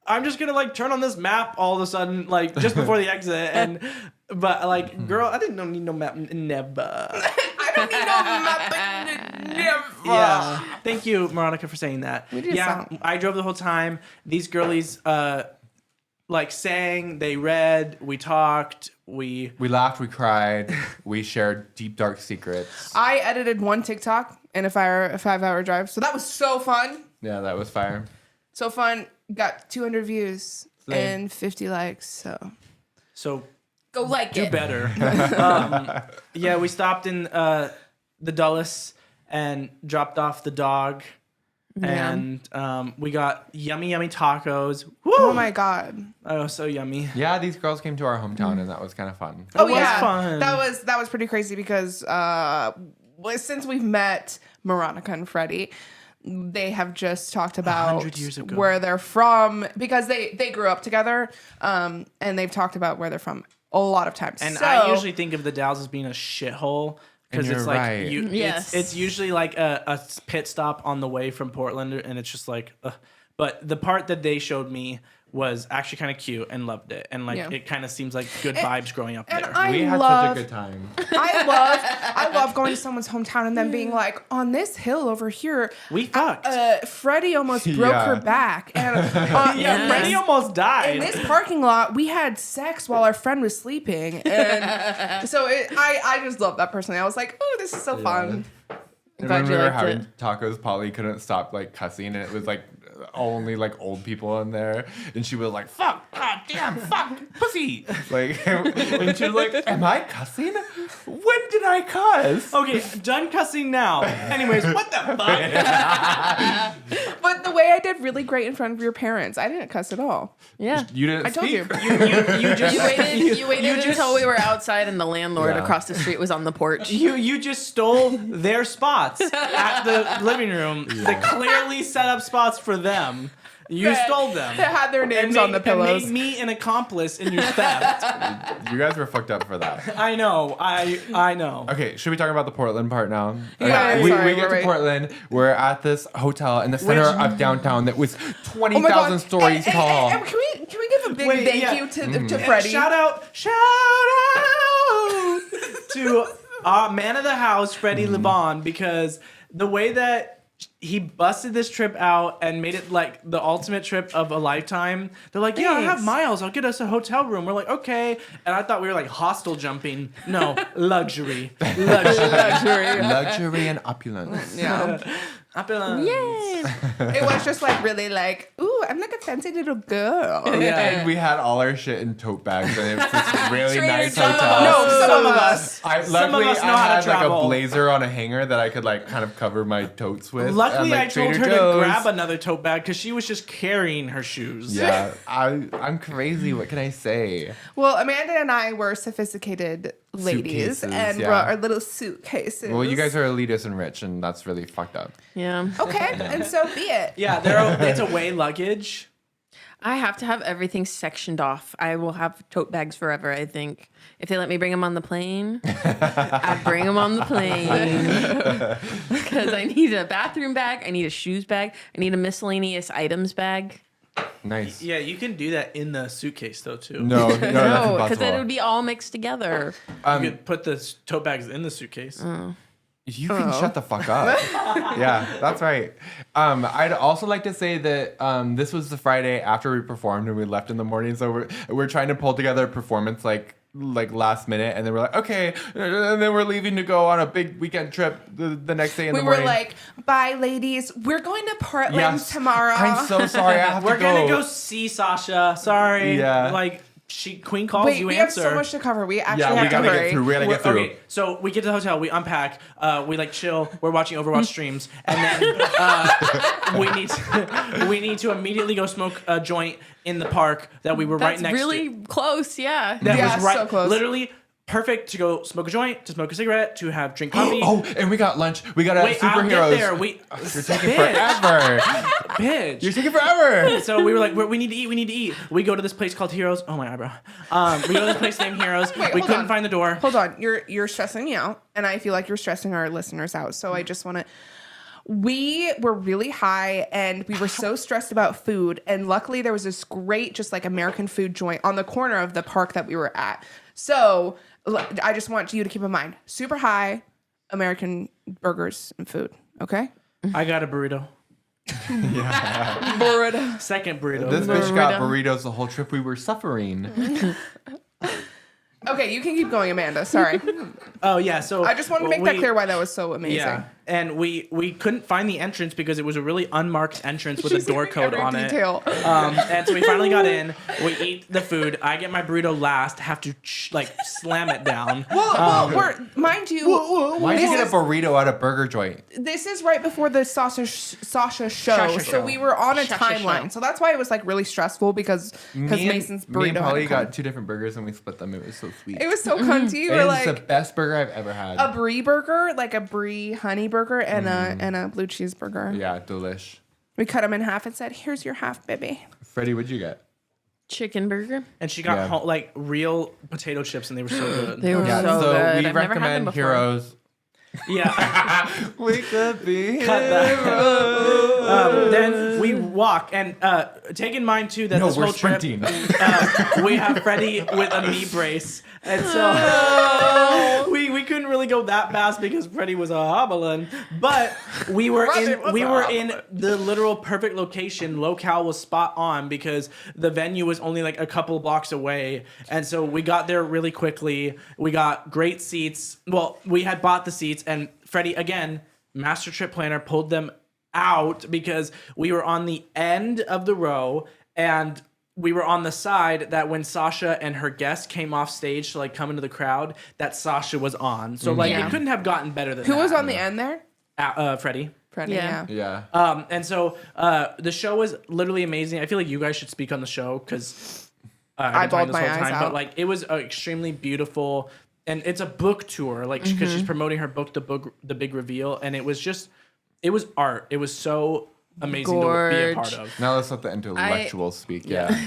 I'm just gonna like turn on this map all of a sudden, like just before the exit, but like, girl, I didn't need no map, never. I don't need no map. Never. Yeah, thank you, Moronica, for saying that. We did Yeah, sound- I drove the whole time. These girlies, like sang, they read, we talked, we laughed, we cried, we shared deep, dark secrets. I edited one TikTok in a 5-hour drive, so that was so fun. Yeah, that was fire. So fun. Got 200 views and 50 likes. So Go like do it. better. Yeah, we stopped in the Dulles and dropped off the dog. Yeah. And we got yummy tacos. Woo! oh my god. Oh, so yummy. Yeah, these girls came to our hometown, and that was kind of fun. Oh was yeah, fun. that was pretty crazy because since we've met Moronica and Freddie, they have just talked about 100 years ago. where they're from because they grew up together, and they've talked about where they're from a lot of times. And so, I usually think of the Dalles as being a shithole because And it's you're like right. Yes. it's usually like a pit stop on the way from Portland, and it's just like, ugh. But the part that they showed me was actually kind of cute and loved it, and like Yeah. it kind of seems like good vibes growing up and there. I We had love such a good time. I love going to someone's hometown and then being like, on this hill over here, We fucked. Freddie almost broke Yeah. her back, and yeah, Freddie almost died. in this parking lot, we had sex while our friend was sleeping, and so I just love that personally. I was like, oh, this is so fun. And Glad when you we were liked having it. tacos, Polly couldn't stop like cussing, and it was like only like old people in there, and she was like, "Fuck, god damn, fuck, pussy!" Like, and she was like, "Am I cussing? When did I cuss?" Okay, done cussing now. Anyways, what the fuck? But the way I did really great in front of your parents, I didn't cuss at all. Yeah. You didn't I told speak. you. You just You waited until we were outside and the landlord Yeah. across the street was on the porch. You just stole their spots at the living room. They clearly set up spots for them. You stole them. They had their names And on the and pillows. made me an accomplice in your theft. You guys were fucked up for that. I know. I know. Okay, should we talk about the Portland part now? Yeah, we sorry, get to right. Portland. We're at this hotel in the center of downtown that was Oh my 20,000 God. stories tall. And can we give a big Wait, thank yeah. you to Mm-hmm. to Freddie? Shout out to man of the house, Freddie Lebon, because the way that he busted this trip out and made it like the ultimate trip of a lifetime. They're like, yeah, I have Thanks. miles. I'll get us a hotel room. We're like, okay. And I thought we were like hostel jumping. No, luxury. Luxury and opulence. Yeah. Yay! It was just like really like, ooh, I'm like a fancy little girl. Yeah. And we had all our shit in tote bags, and it was this really Trader nice Joe's. hotel. No, some of us. Luckily, us know I how to had like a travel. blazer on a hanger that I could like kind of cover my totes with. Luckily, and, like, I told Trader her Joe's. to grab another tote bag because she was just carrying her shoes. Yeah, I'm crazy. What can I say? Well, Amanda and I were sophisticated ladies Suitcases, and yeah. brought our little suitcases. Well, you guys are elitist and rich, and that's really fucked up. Yeah. Okay, and so be it. Yeah, it's away luggage. I have to have everything sectioned off. I will have tote bags forever, I think. If they let me bring them on the plane, I bring them on the plane. Because I need a bathroom bag, I need a shoes bag, I need a miscellaneous items bag. Nice. Yeah, you can do that in the suitcase though too. No, that's No, because impossible. then it would be all mixed together. You could put the tote bags in the suitcase. You can shut the fuck up. Yeah, that's right. I'd also like to say that this was the Friday after we performed and we left in the morning. So we're trying to pull together a performance like last minute, and then we're like, okay, and then we're leaving to go on a big weekend trip the next day in We the were morning. like, bye, ladies. We're going to Portland Yes. tomorrow. I'm so sorry. I have We're to go. gonna go see Sasha. Sorry. Yeah. Like Queen calls, Wait, you we answer. have so much to cover. We actually Yeah, we have to gotta hurry. get through. We gotta get through. Okay, so we get to the hotel, we unpack, we like chill, we're watching Overwatch streams, and then we need to immediately go smoke a joint in the park that we were That's right next really to. close, yeah. That Yeah, was right, so close. literally perfect to go smoke a joint, to smoke a cigarette, to have drink coffee. Oh, and we got lunch. We got Wait, I'll superheroes. get there. You're taking Bitch. forever. Bitch. You're taking forever. So we were like, we need to eat, we need to eat. We go to this place called Heroes. Oh, my eyebrow. We go to this place named Heroes. Wait, we hold couldn't on. find the door. Hold on. You're stressing me out, and I feel like you're stressing our listeners out. So I just want to. We were really high, and we were so stressed about food. And luckily, there was this great, just like American food joint on the corner of the park that we were at. So I just want you to keep in mind, super high American burgers and food. Okay. I got a burrito. Burrito. Second burrito. This bitch got burritos the whole trip. We were suffering. Okay, you can keep going, Amanda. Sorry. Oh, yeah. So I just want to make that clear why that was so amazing. Yeah, and we couldn't find the entrance because it was a really unmarked entrance with She's a door giving code every on detail. it. And so we finally got in. We eat the food. I get my burrito last. Have to slam it down. Well, mind you, Why'd you this get a is- burrito at a burger joint? this is right before the Sasha show, so we were on a timeline. So that's why it was like really stressful because Mason's burrito. Me and had Polly to come. got 2 different burgers and we split them. It was so sweet. It was so cunty. It We're is like the best burger I've ever had. a brie burger, like a brie honey burger, and a blue cheeseburger. Yeah, delish. We cut them in half and said, "Here's your half, baby." Freddie, what'd you get? Chicken burger. And she got Yeah. like real potato chips, and they were so good. They were Yeah, so so good. we I've never had them recommend before. Heroes. Yeah. We could be Cut that. Then we walk, and take in mind too that No, this we're whole trip, sprinting. we have Freddie with a knee brace, and so we couldn't really go that fast because Freddie was a hobbling. But we were in the literal perfect location. Locale was spot on because the venue was only like a couple blocks away, and so we got there really quickly. We got great seats. Well, we had bought the seats, and Freddie again, master trip planner, pulled them out because we were on the end of the row and we were on the side that when Sasha and her guest came off stage to like come into the crowd, that Sasha was on. So like Yeah. it couldn't have gotten better than Who that. was on the end there? Freddie. Freddie. Yeah. Yeah. Yeah. And so the show was literally amazing. I feel like you guys should speak on the show because I bawled my eyes out. But like it was extremely beautiful, and it's a book tour, like because she's promoting her book, The Big Reveal, and it was art. It was so amazing to be a part of. Now let's let the intellectuals speak. Yeah.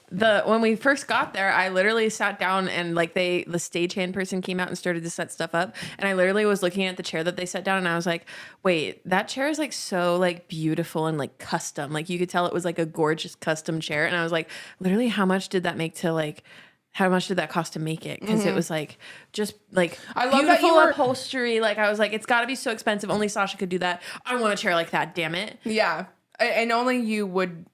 When we first got there, I literally sat down and like the stagehand person came out and started to set stuff up, and I literally was looking at the chair that they set down, and I was like, wait, that chair is like so like beautiful and like custom. Like you could tell it was like a gorgeous custom chair, and I was like, literally, how much did that make to like how much did that cost to make it? Because it was like just like I love that beautiful you were- upholstery. Like I was like, it's got to be so expensive. Only Sasha could do that. I want a chair like that. Damn it. Yeah. And only you would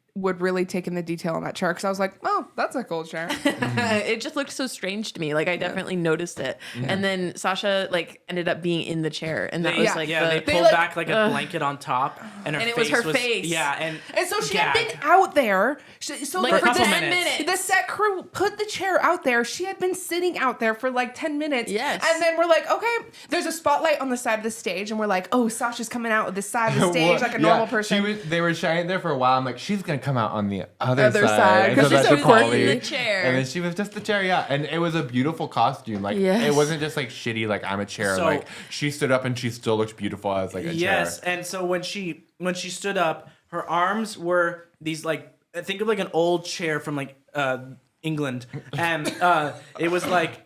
really take in the detail on that chair, because I was like, oh, that's a cool chair. It just looked so strange to me. Like I definitely noticed it. And then Sasha like ended up being in the chair, and that was like they the, pulled like- back like a blanket on top, and her And it face was her face. Yeah, And so she had gagged. been out there. So like like for couple 10 minutes. minutes. the set crew put the chair out there. She had been sitting out there for like 10 minutes. Yes. And then we're like, okay, there's a spotlight on the side of the stage. And we're like, oh, Sasha's coming out of the side of the stage like a normal person. They were shining there for a while. I'm like, she's gonna come out on the other Other side. side, 'cause I said she's that so to quirky. Polly. In the chair. And then she was just the chair, yeah. And it was a beautiful costume. Like Yes. it wasn't just like shitty, like I'm a chair. So- like she stood up and she still looked beautiful as like a Yes, chair. and so when she stood up, her arms were these like, think of like an old chair from like England, and it was like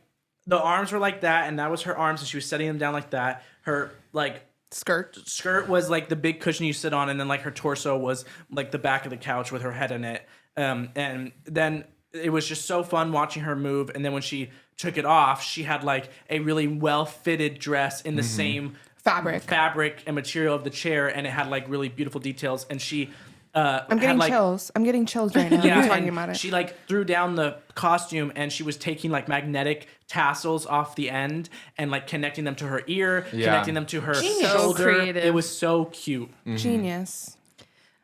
the arms were like that, and that was her arms, and she was setting them down like that. Her like skirt was like the big cushion you sit on, and then like her torso was like the back of the couch with her head in it. And then it was just so fun watching her move. And then when she took it off, she had like a really well fitted dress in the same fabric and material of the chair, and it had like really beautiful details. And she I'm getting chills. I'm getting chills right now. yeah, You're talking and about it. she like threw down the costume, and she was taking like magnetic tassels off the end and like connecting them to her ear, Yeah. connecting them to her Genius. shoulder. So creative. It was so cute. Genius.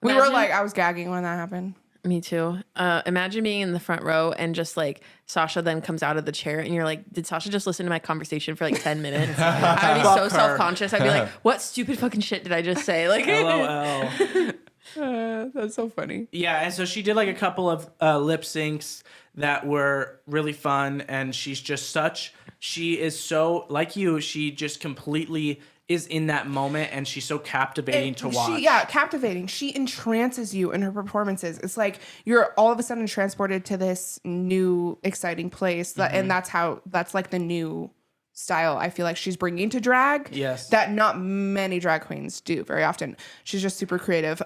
We were Imagine- like, I was gagging when that happened. Me too. Imagine being in the front row and just like Sasha then comes out of the chair and you're like, did Sasha just listen to my conversation for like 10 minutes? I'd be so Fuck her. self-conscious. I'd be like, what stupid fucking shit did I just say? Like, LOL. That's so funny. Yeah, and so she did like a couple of lip syncs that were really fun, and she is so like you. She just completely is in that moment, and she's so captivating to watch. Captivating. She entrances you in her performances. It's like you're all of a sudden transported to this new exciting place, and that's like the new style I feel like she's bringing to drag. Yes. That not many drag queens do very often. She's just super creative.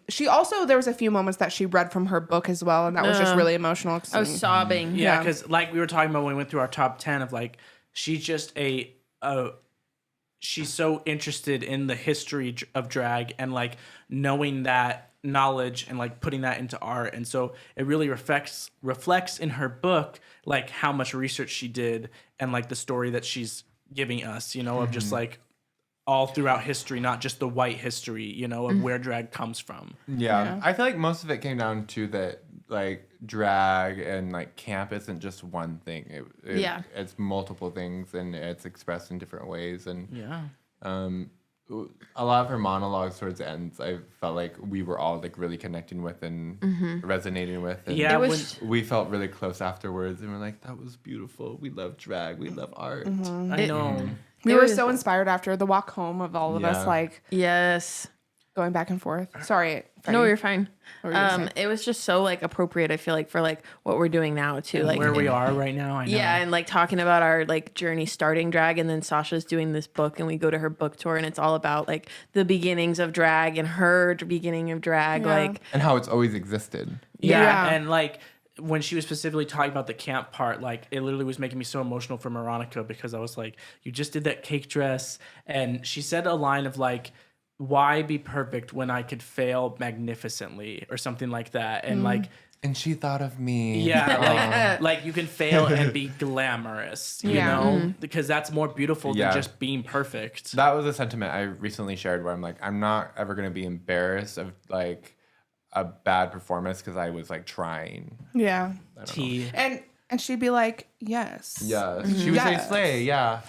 She also, there was a few moments that she read from her book as well, and that was just really emotional. I was sobbing. Yeah, because like we were talking about when we went through our top 10 of like, she's just she's so interested in the history of drag and like knowing that knowledge and like putting that into art. And so it really reflects in her book like how much research she did and like the story that she's giving us, you know, of just like all throughout history, not just the white history, you know, of where drag comes from. Yeah. I feel like most of it came down to that, like drag and like camp isn't just one thing. It's multiple things, and it's expressed in different ways. And a lot of her monologues towards the ends, I felt like we were all like really connecting with and resonating with. And Yeah, we felt really close afterwards, and we're like, that was beautiful. We love drag. We love art. I know. We were so inspired after the walk home of all of us, like Yes. going back and forth. Sorry, Freddie. No, you're fine. What were you gonna say? It was just so like appropriate, I feel like, for like what we're doing now too. Like Where we are right now, I know. Yeah, and like talking about our like journey starting drag, and then Sasha's doing this book, and we go to her book tour, and it's all about like the beginnings of drag and her beginning of drag. Yeah. Like And how it's always existed. Yeah, and like when she was specifically talking about the camp part, like it literally was making me so emotional for Moronica, because I was like, you just did that cake dress, and she said a line of like, why be perfect when I could fail magnificently, or something like that. And like, And she thought of me. yeah, like you can fail and be glamorous, you know, because that's more beautiful Yeah. than just being perfect. That was a sentiment I recently shared where I'm like, I'm not ever going to be embarrassed of like a bad performance because I was like trying. Yeah. Tea. And she'd be like, yes. Yeah. She would say Yes. slay. Yeah.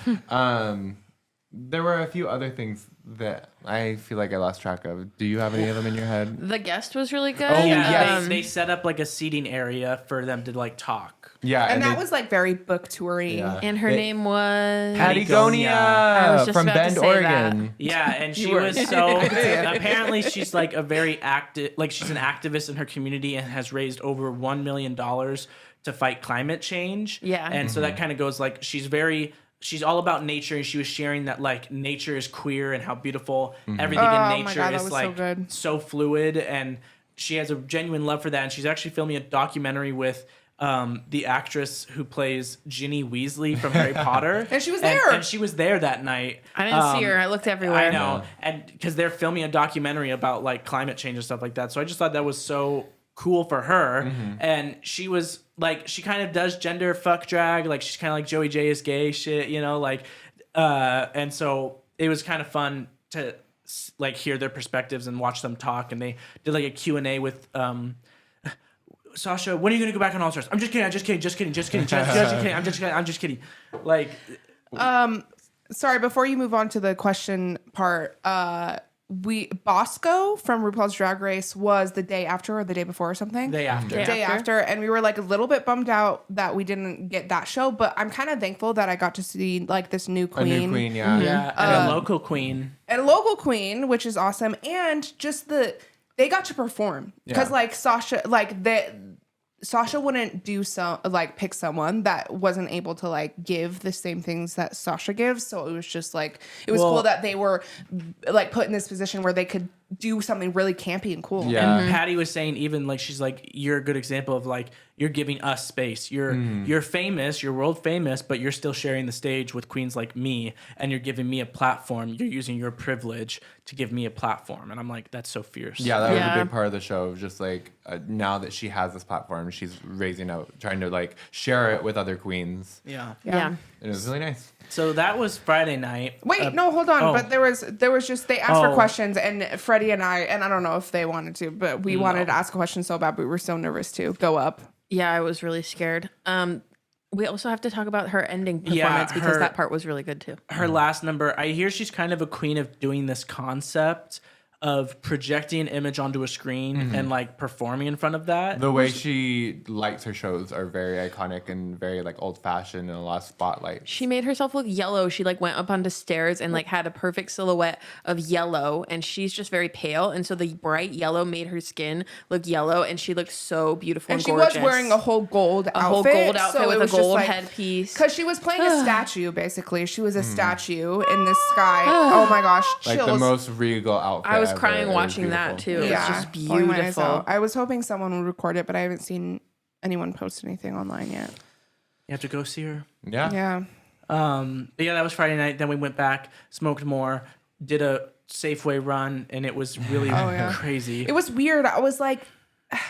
There were a few other things that I feel like I lost track of. Do you have any of them in your head? the guest was really good. Oh, Yeah, yes. they set up like a seating area for them to like talk. Yeah. And that they- was like very book touring. Yeah. And her name was Patagonia I was just from about to Bend, say Oregon. Yeah, and she were. was so apparently she's like a very active, like she's an activist in her community and has raised over $1 million to fight climate change. Yeah. And so that kind of goes like she's all about nature, and she was sharing that like nature is queer and how beautiful everything Oh in my nature God, that is was so like good. so fluid, and she has a genuine love for that, and she's actually filming a documentary with the actress who plays Ginny Weasley from Harry Potter. And she was there. And she was there that night. I didn't see her. I looked everywhere. I know. And because they're filming a documentary about like climate change and stuff like that. So I just thought that was so cool for her. And she was like, she kind of does gender fuck drag. Like she's kind of like Joey J is gay shit, you know, like, and so it was kind of fun to like hear their perspectives and watch them talk. And they did like a Q&A with, Sasha, when are you gonna go back on All Stars? I'm just kidding. I'm just kidding. Like, Sorry, before you move on to the question part, Bosco from RuPaul's Drag Race was the day after or the day before or something. day after. Day after, and we were like a little bit bummed out that we didn't get that show, but I'm kind of thankful that I got to see like this new A queen. new queen, yeah. Yeah, and a local queen. And a local queen, which is awesome, and just they got to perform because Yeah. like Sasha wouldn't pick someone that wasn't able to like give the same things that Sasha gives. So it was just like it was cool that they were like put in this position where they could do something really campy and cool. Yeah. And Patty was saying even like she's like, you're a good example of like you're giving us space. You're famous, you're world famous, but you're still sharing the stage with queens like me, and you're giving me a platform. You're using your privilege to give me a platform, and I'm like, that's so fierce. Yeah, that was Yeah. a big part of the show. Just like now that she has this platform, she's raising out, trying to like share it with other queens. Yeah. Yeah. And it was really nice. So that was Friday night. Wait, no, hold on. oh. But there was just they asked for Oh. questions, and Freddie and I don't know if they wanted to, but we wanted to ask a question so bad, but we were so nervous to go up. Yeah, I was really scared. We also have to talk about her ending Yeah, performance because her- that part was really good too. Her last number, I hear she's kind of a queen of doing this concept of projecting an image onto a screen and like performing in front of that. The way she lights her shows are very iconic and very like old fashioned and a lot of spotlight. She made herself look yellow. She like went up onto stairs and like had a perfect silhouette of yellow, and she's just very pale, and so the bright yellow made her skin look yellow, and she looked so beautiful and, And she gorgeous. was wearing a whole gold outfit. whole gold outfit so with it a was just, gold like, headpiece. Because she was playing a statue, basically. She was a statue in the sky. Oh my gosh, Like chills. the most regal outfit. I was ever. crying It was watching that beautiful. too. It was just pulling my eyes beautiful. out. I was hoping someone would record it, but I haven't seen anyone post anything online yet. You have to go see her. Yeah. Yeah. But yeah, that was Friday night. Then we went back, smoked more, did a Safeway run, and it was really yeah. crazy. It was weird. I was like,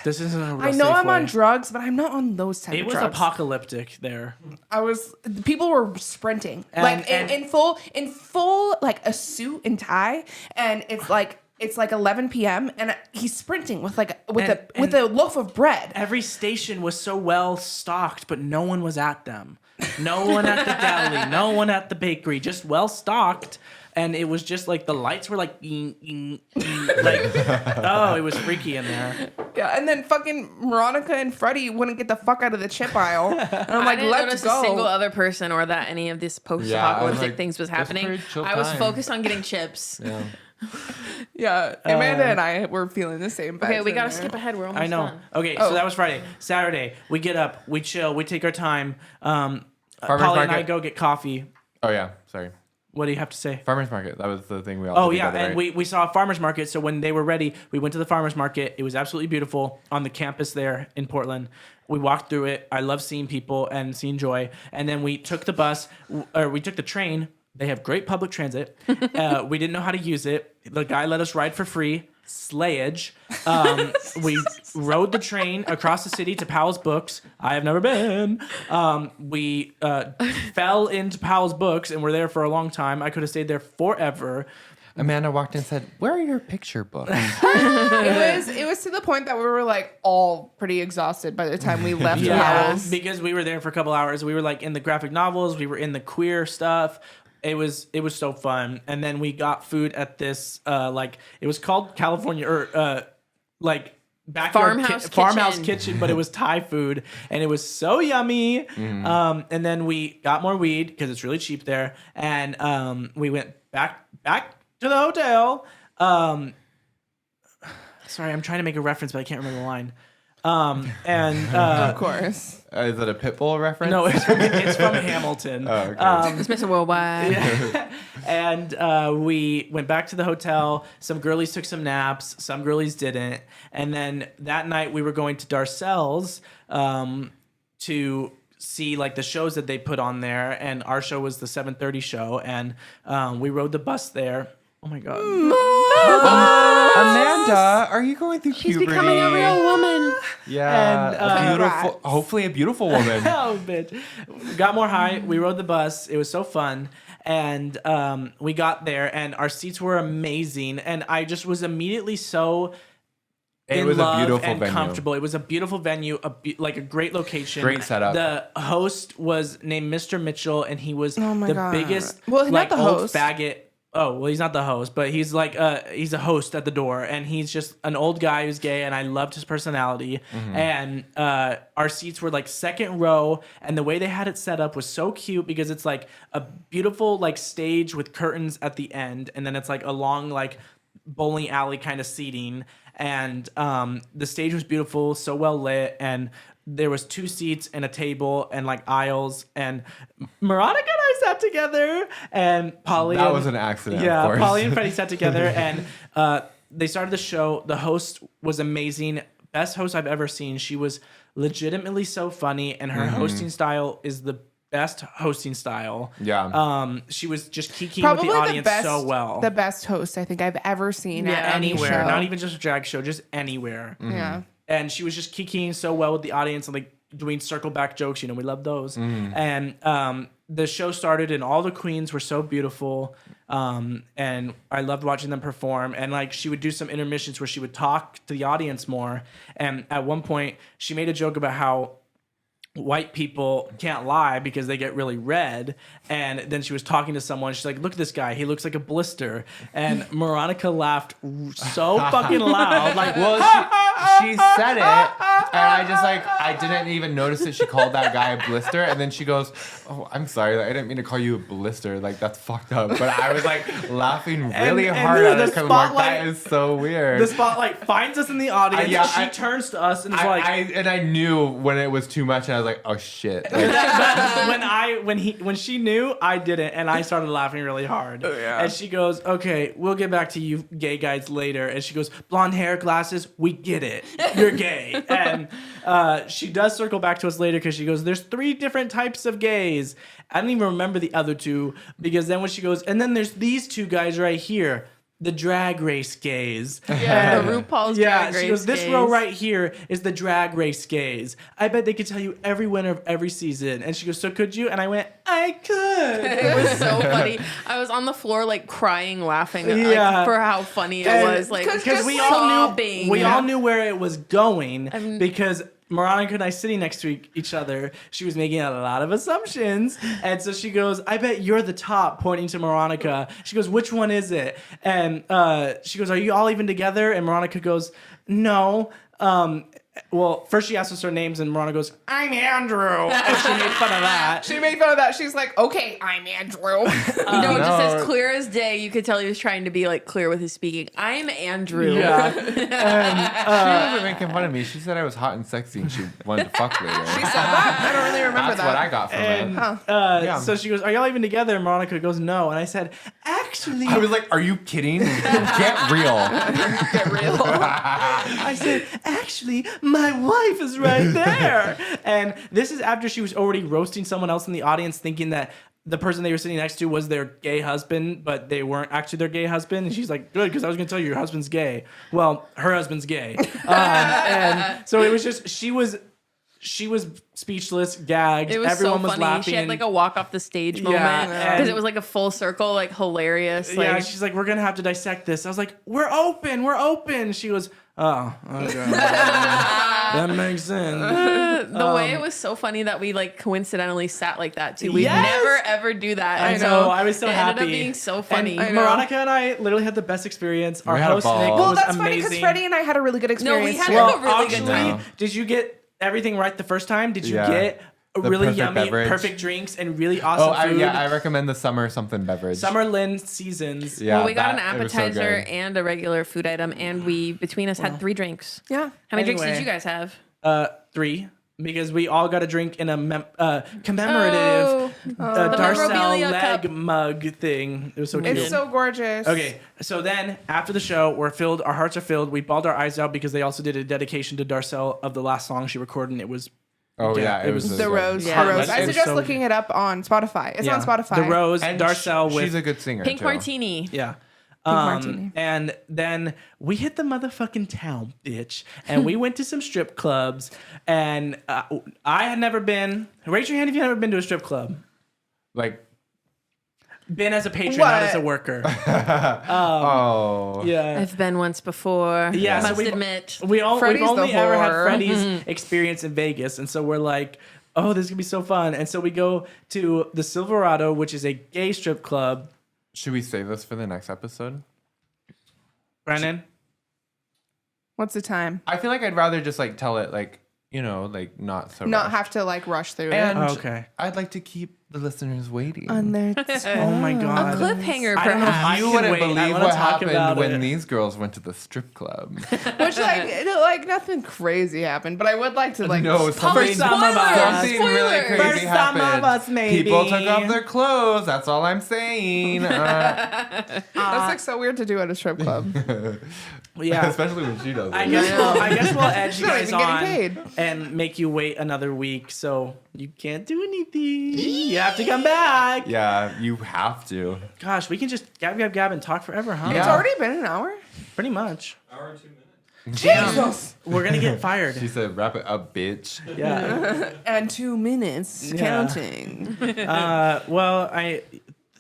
This isn't a real I know I'm on Safeway. drugs, but I'm not on those type It of was drugs. apocalyptic there. People were sprinting And- in full like a suit and tie, and it's like 11 p.m. and he's sprinting with a loaf of bread. Every station was so well stocked, but no one was at them. No one at the deli, no one at the bakery, just well stocked. And it was just like the lights were like, like, oh, it was freaky in there. Yeah, and then fucking Moronica and Freddie wouldn't get the fuck out of the chip aisle, and I'm I like, didn't let's notice go. a single other person or that any of this post-apocalyptic like, things was it's a happening. pretty chill I was time. focused on getting chips. Yeah. Yeah, Amanda and I were feeling the same. Okay, vibes we in gotta there. skip ahead. We're almost I know. done. Okay, so that was Friday. Saturday, we get up, we chill, we take our time. Polly and I market. go get coffee. Oh yeah. Sorry. What do you have to say? Farmers market. That was the thing we all. Oh did yeah, together, and right? we saw a farmer's market. So when they were ready, we went to the farmer's market. It was absolutely beautiful on the campus there in Portland. We walked through it. I love seeing people and seeing joy. And then we took the bus, or we took the train. They have great public transit. We didn't know how to use it. The guy let us ride for free. Slayage. We rode the train across the city to Powell's Books. I have never been. We fell into Powell's Books and were there for a long time. I could have stayed there forever. Amanda walked in and said, "Where are your picture books?" It was to the point that we were like all pretty exhausted by the time we left the house. because we were there for a couple hours. We were like in the graphic novels. We were in the queer stuff. It was so fun. And then we got food at this it was called California or backyard farmhouse kitchen, but it was Thai food and it was so yummy. And then we got more weed because it's really cheap there, and we went back to the hotel. Sorry, I'm trying to make a reference, but I can't remember the line. Of course. Is it a Pitbull reference? No, it's from Hamilton. Oh, okay. It's Mr. Worldwide. And we went back to the hotel. Some girlies took some naps. Some girlies didn't. And then that night we were going to Darcel's to see like the shows that they put on there, and our show was the 7:30 show, and we rode the bus there. Oh my god. Amanda, are you going through She's puberty? becoming a real woman. Yeah, And, beautiful. Hopefully, a beautiful woman. Oh, bitch. We got more high. We rode the bus. It was so fun. And we got there, and our seats were amazing. And I just was immediately so It in was a love beautiful and venue. comfortable. It was a beautiful venue, like a great location. Great setup. The host was named Mr. Mitchell, and he was Oh my the God. biggest, Well, not like the old host. faggot. Oh, well, he's not the host, but he's like he's a host at the door, and he's just an old guy who's gay, and I loved his personality. Mm-hmm. And our seats were like second row, and the way they had it set up was so cute because it's like a beautiful like stage with curtains at the end, and then it's like a long like bowling alley kind of seating, and the stage was beautiful, so well lit, and there was 2 seats and a table and like aisles, and Moronica and I sat together, and Polly. That and- was an accident. Yeah, of course. Polly and Freddie sat together, and they started the show. The host was amazing. Best host I've ever seen. She was legitimately so funny, and her hosting style is the best hosting style. Yeah. She was just kikiing Probably with the the audience best, so well. the best host I think I've ever seen Yeah, at any Anywhere, show. not even just a drag show, just anywhere. Yeah. And she was just kikiing so well with the audience and like doing circle back jokes. You know, we love those. And the show started, and all the queens were so beautiful. And I loved watching them perform. And like she would do some intermissions where she would talk to the audience more. And at one point, she made a joke about how white people can't lie because they get really red. And then she was talking to someone. She's like, look at this guy. He looks like a blister. And Moronica laughed so fucking loud. Like, Well, she said it, and I didn't even notice that she called that guy a blister, and then she goes, "Oh, I'm sorry, like, I didn't mean to call you a blister. Like that's fucked up." But I was like laughing really and hard at the it because I'm like, spotlight- that is so weird. the spotlight finds us in the audience. Yeah, she I- turns to us and is like, I knew when it was too much, and I was like, "Oh shit!" Like, when she knew, I didn't, and I started laughing really hard. yeah. And she goes, "Okay, we'll get back to you gay guys later." And she goes, "Blonde hair, glasses, we get it. You're gay." And she does circle back to us later because she goes, "There's 3 different types of gays." I don't even remember the other 2 because then when she goes, "And then there's these 2 guys right here." The drag race gays. Yeah, the RuPaul's Drag Race she goes, this gays. row right here is the drag race gays. I bet they could tell you every winner of every season. And she goes, so could you? And I went, I could. It was so funny. I was on the floor like crying, laughing Yeah. like, for how funny it And- was. Like Because we sobbing. all knew where it was going because Moronica and I sitting next to each other, she was making a lot of assumptions. And so she goes, I bet you're the top, pointing to Moronica. She goes, which one is it? And she goes, are you all even together? And Moronica goes, no. Well, first she asked us our names, and Moronica goes, I'm Andrew. And she made fun of that. She made fun of that. She's like, okay, I'm Andrew. No, just No. as clear as day. You could tell he was trying to be like clear with his speaking. I'm Andrew. Yeah. she wasn't making fun of me. She said I was hot and sexy, and she wanted to fuck later. She said that. I don't really remember That's that. what I got from And it. Yeah. so she goes, are y'all even together? And Moronica goes, no. And I said, actually, I was like, "Are you kidding? Get real." Get real. I said, actually, my wife is right there. And this is after she was already roasting someone else in the audience, thinking that the person they were sitting next to was their gay husband, but they weren't actually their gay husband. And she's like, good, because I was going to tell you your husband's gay. Well, her husband's gay. And so it was just, she was speechless, gagged. It was Everyone so was funny. laughing. She had like a walk off the stage moment Yeah, because and- it was like a full circle, like hilarious. Like, Yeah, she's like, we're gonna have to dissect this. I was like, we're open. She goes, oh, okay. That makes sense. the way it was so funny that we like coincidentally sat like that too. We Yes! never ever do that. I And know. so I was so it happy. ended up being so funny. And know. Moronica and I literally had the best experience. Our We had a host ball. Nick Well, was that's funny because amazing. Freddie and I had a really good No, we experience. had too. a really good actually, time. did you get everything right the first time? Did you Yeah. get The really perfect yummy, beverage. perfect drinks and really awesome food? I recommend the summer something beverage. Summer Lynn Seasons. Yeah, well, we got an that- it was so appetizer good. and a regular food item, and we between us had 3 drinks. Yeah. How many drinks Anyway. did you guys have? 3. Because we all got a drink in a commemorative Darcel memorabilia leg cup. mug thing. It was so cute. It's so gorgeous. Okay, so then after the show, we're filled. Our hearts are filled. We bawled our eyes out because they also did a dedication to Darcel of the last song she recorded, and it was Oh yeah, it was The Rose. Yeah. The Rose. I It was suggest so looking it up on Spotify. It's on Spotify. The Rose, And Darcel with she's a good singer. Pink too. Martini. Yeah. Martini. And then we hit the motherfucking town, bitch. And we went to some strip clubs. And I had never been. Raise your hand if you've never been to a strip club. Like, Been as a patron, What? not as a worker. oh. Yeah. I've been once before. Yeah, so Must we've- admit. We've Freddie's only the ever had whore. Freddie's experience in Vegas. And so we're like, oh, this is going to be so fun. And so we go to the Silverado, which is a gay strip club. Should we save this for the next episode? Brennan? What's the time? I feel like I'd rather just like tell it like, you know, like not so Not rushed. have to like rush through And it. Okay. I'd like to keep the listeners waiting. On their Oh my A God. cliffhanger, I don't know if perhaps. I You can wouldn't wait. I believe wanna what talk about happened when it. these girls went to the strip club. Which like nothing crazy happened, but I would like to like No, something, some of us. something really Spoilers. crazy For some happened. of us, maybe. People took off their clothes. That's all I'm saying. That's like so weird to do at a strip club. Yeah. Especially when she does it. I guess we'll edge you Not guys even getting on paid. and make you wait another week, so you can't do anything. You have to come back. Yeah, you have to. Gosh, we can just gab and talk forever, huh? It's Yeah. already been an hour. Pretty much. Jesus. We're gonna get fired. She said, "Wrap it up, bitch." Yeah. And 2 minutes Yeah. counting. Well,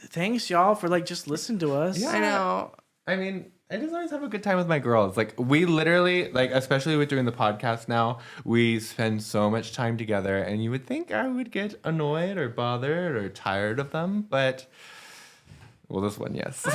thanks y'all for like just listening to us. Yeah. I know. I mean, I just always have a good time with my girls. Like, we literally, like, especially with doing the podcast now, we spend so much time together, and you would think I would get annoyed or bothered or tired of them, but, well, this one, yes.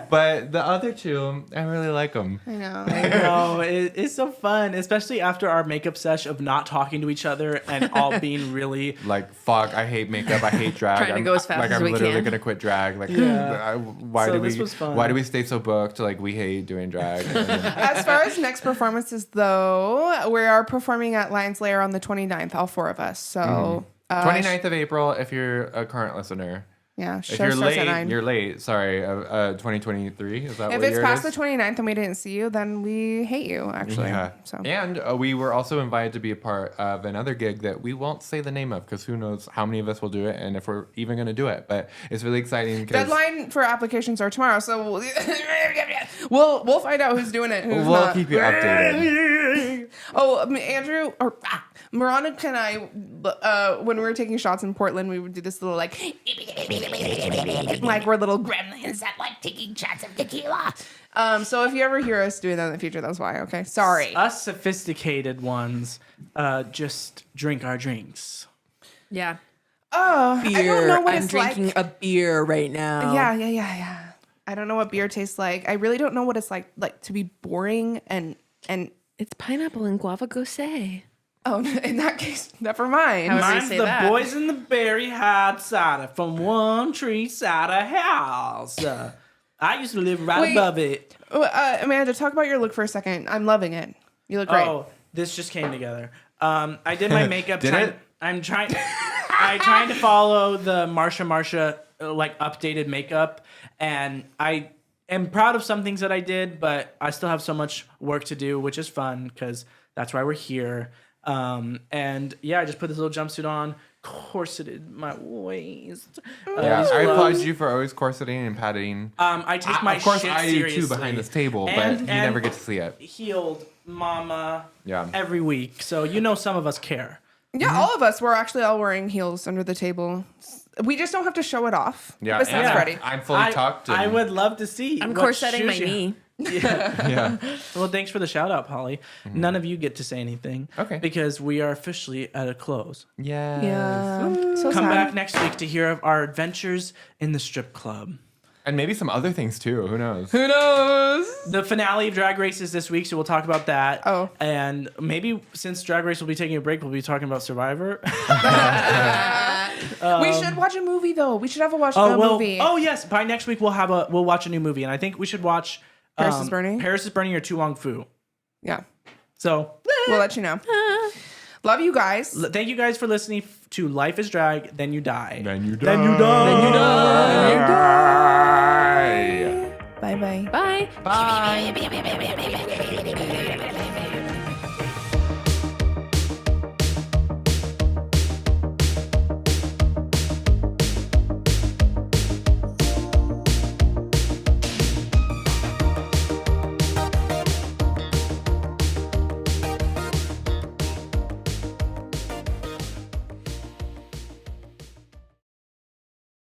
But the other two, I really like them. I know. I know. It's so fun, especially after our makeup sesh of not talking to each other and all being really. Like, fuck, I hate makeup, I hate drag. Trying to go as fast like, as I'm we literally can. gonna quit drag. Like, Yeah. why So do this we? was fun. Why do we stay so booked? Like, we hate doing drag. As far as next performances, though, we are performing at Lions Lair on the 29th, all 4 of us. So, 29th of April, if you're a current listener. yeah, If show you're starts at late, 9. you're late. Sorry, 2023. Is that If what it's year past it the is? 29th and we didn't see you, then we hate you, actually. Yeah. So. And we were also invited to be a part of another gig that we won't say the name of because who knows how many of us will do it and if we're even going to do it. But it's really exciting. Deadline for applications are tomorrow, so we'll find out who's doing it. Who's We'll not. keep you updated. Oh, Andrew or Moronica and I, when we were taking shots in Portland, we would do this little like we're little gremlins that like taking shots of tequila. So if you ever hear us doing that in the future, that's why. Okay, sorry. Us sophisticated ones just drink our drinks. Yeah. Oh, I don't know what I'm it's drinking like. a beer right now. Yeah. I don't know what beer tastes like. I really don't know what it's like to be boring and It's pineapple and guava gosei. oh, in that case, never mind. How would they Mine's say the that? boys in the berry hot cider from One Tree Cider House. I used to live right Wait. above it. Amanda, talk about your look for a second. I'm loving it. You look great. Oh, this just came together. I did my makeup. Did it? I'm trying to follow the Marsha like updated makeup, and I am proud of some things that I did, but I still have so much work to do, which is fun because that's why we're here. And yeah, I just put this little jumpsuit on, corseted my waist. Yeah, these I applaud gloves. you for always corseting and padding. I take my Of course, shit I do seriously. too behind this table, but And- you and never get to see it. Healed mama Yeah. every week, so you know some of us care. Yeah, all of us were actually all wearing heels under the table. We just don't have to show it off. Yeah, Besides and Freddie. I'm fully tucked. I and- would love to see. I'm what corseting my shoes you- knee. Yeah. Well, thanks for the shout out, Polly. None of you get to say anything. Okay. Because we are officially at a close. Yes. Yeah. So Come sad. back next week to hear of our adventures in the strip club. And maybe some other things too. Who knows? Who knows? The finale of Drag Race is this week, so we'll talk about that. Oh. And maybe since Drag Race will be taking a break, we'll be talking about Survivor. We should watch a movie though. We should have a movie. Oh yes, by next week we'll watch a new movie, and I think we should watch Paris is Burning? Paris is Burning or Tu Wong Fu. Yeah. So We'll let you know. Love you guys. thank you guys for listening to Life is Drag, Then You Die. Then you Then you die. Then you die.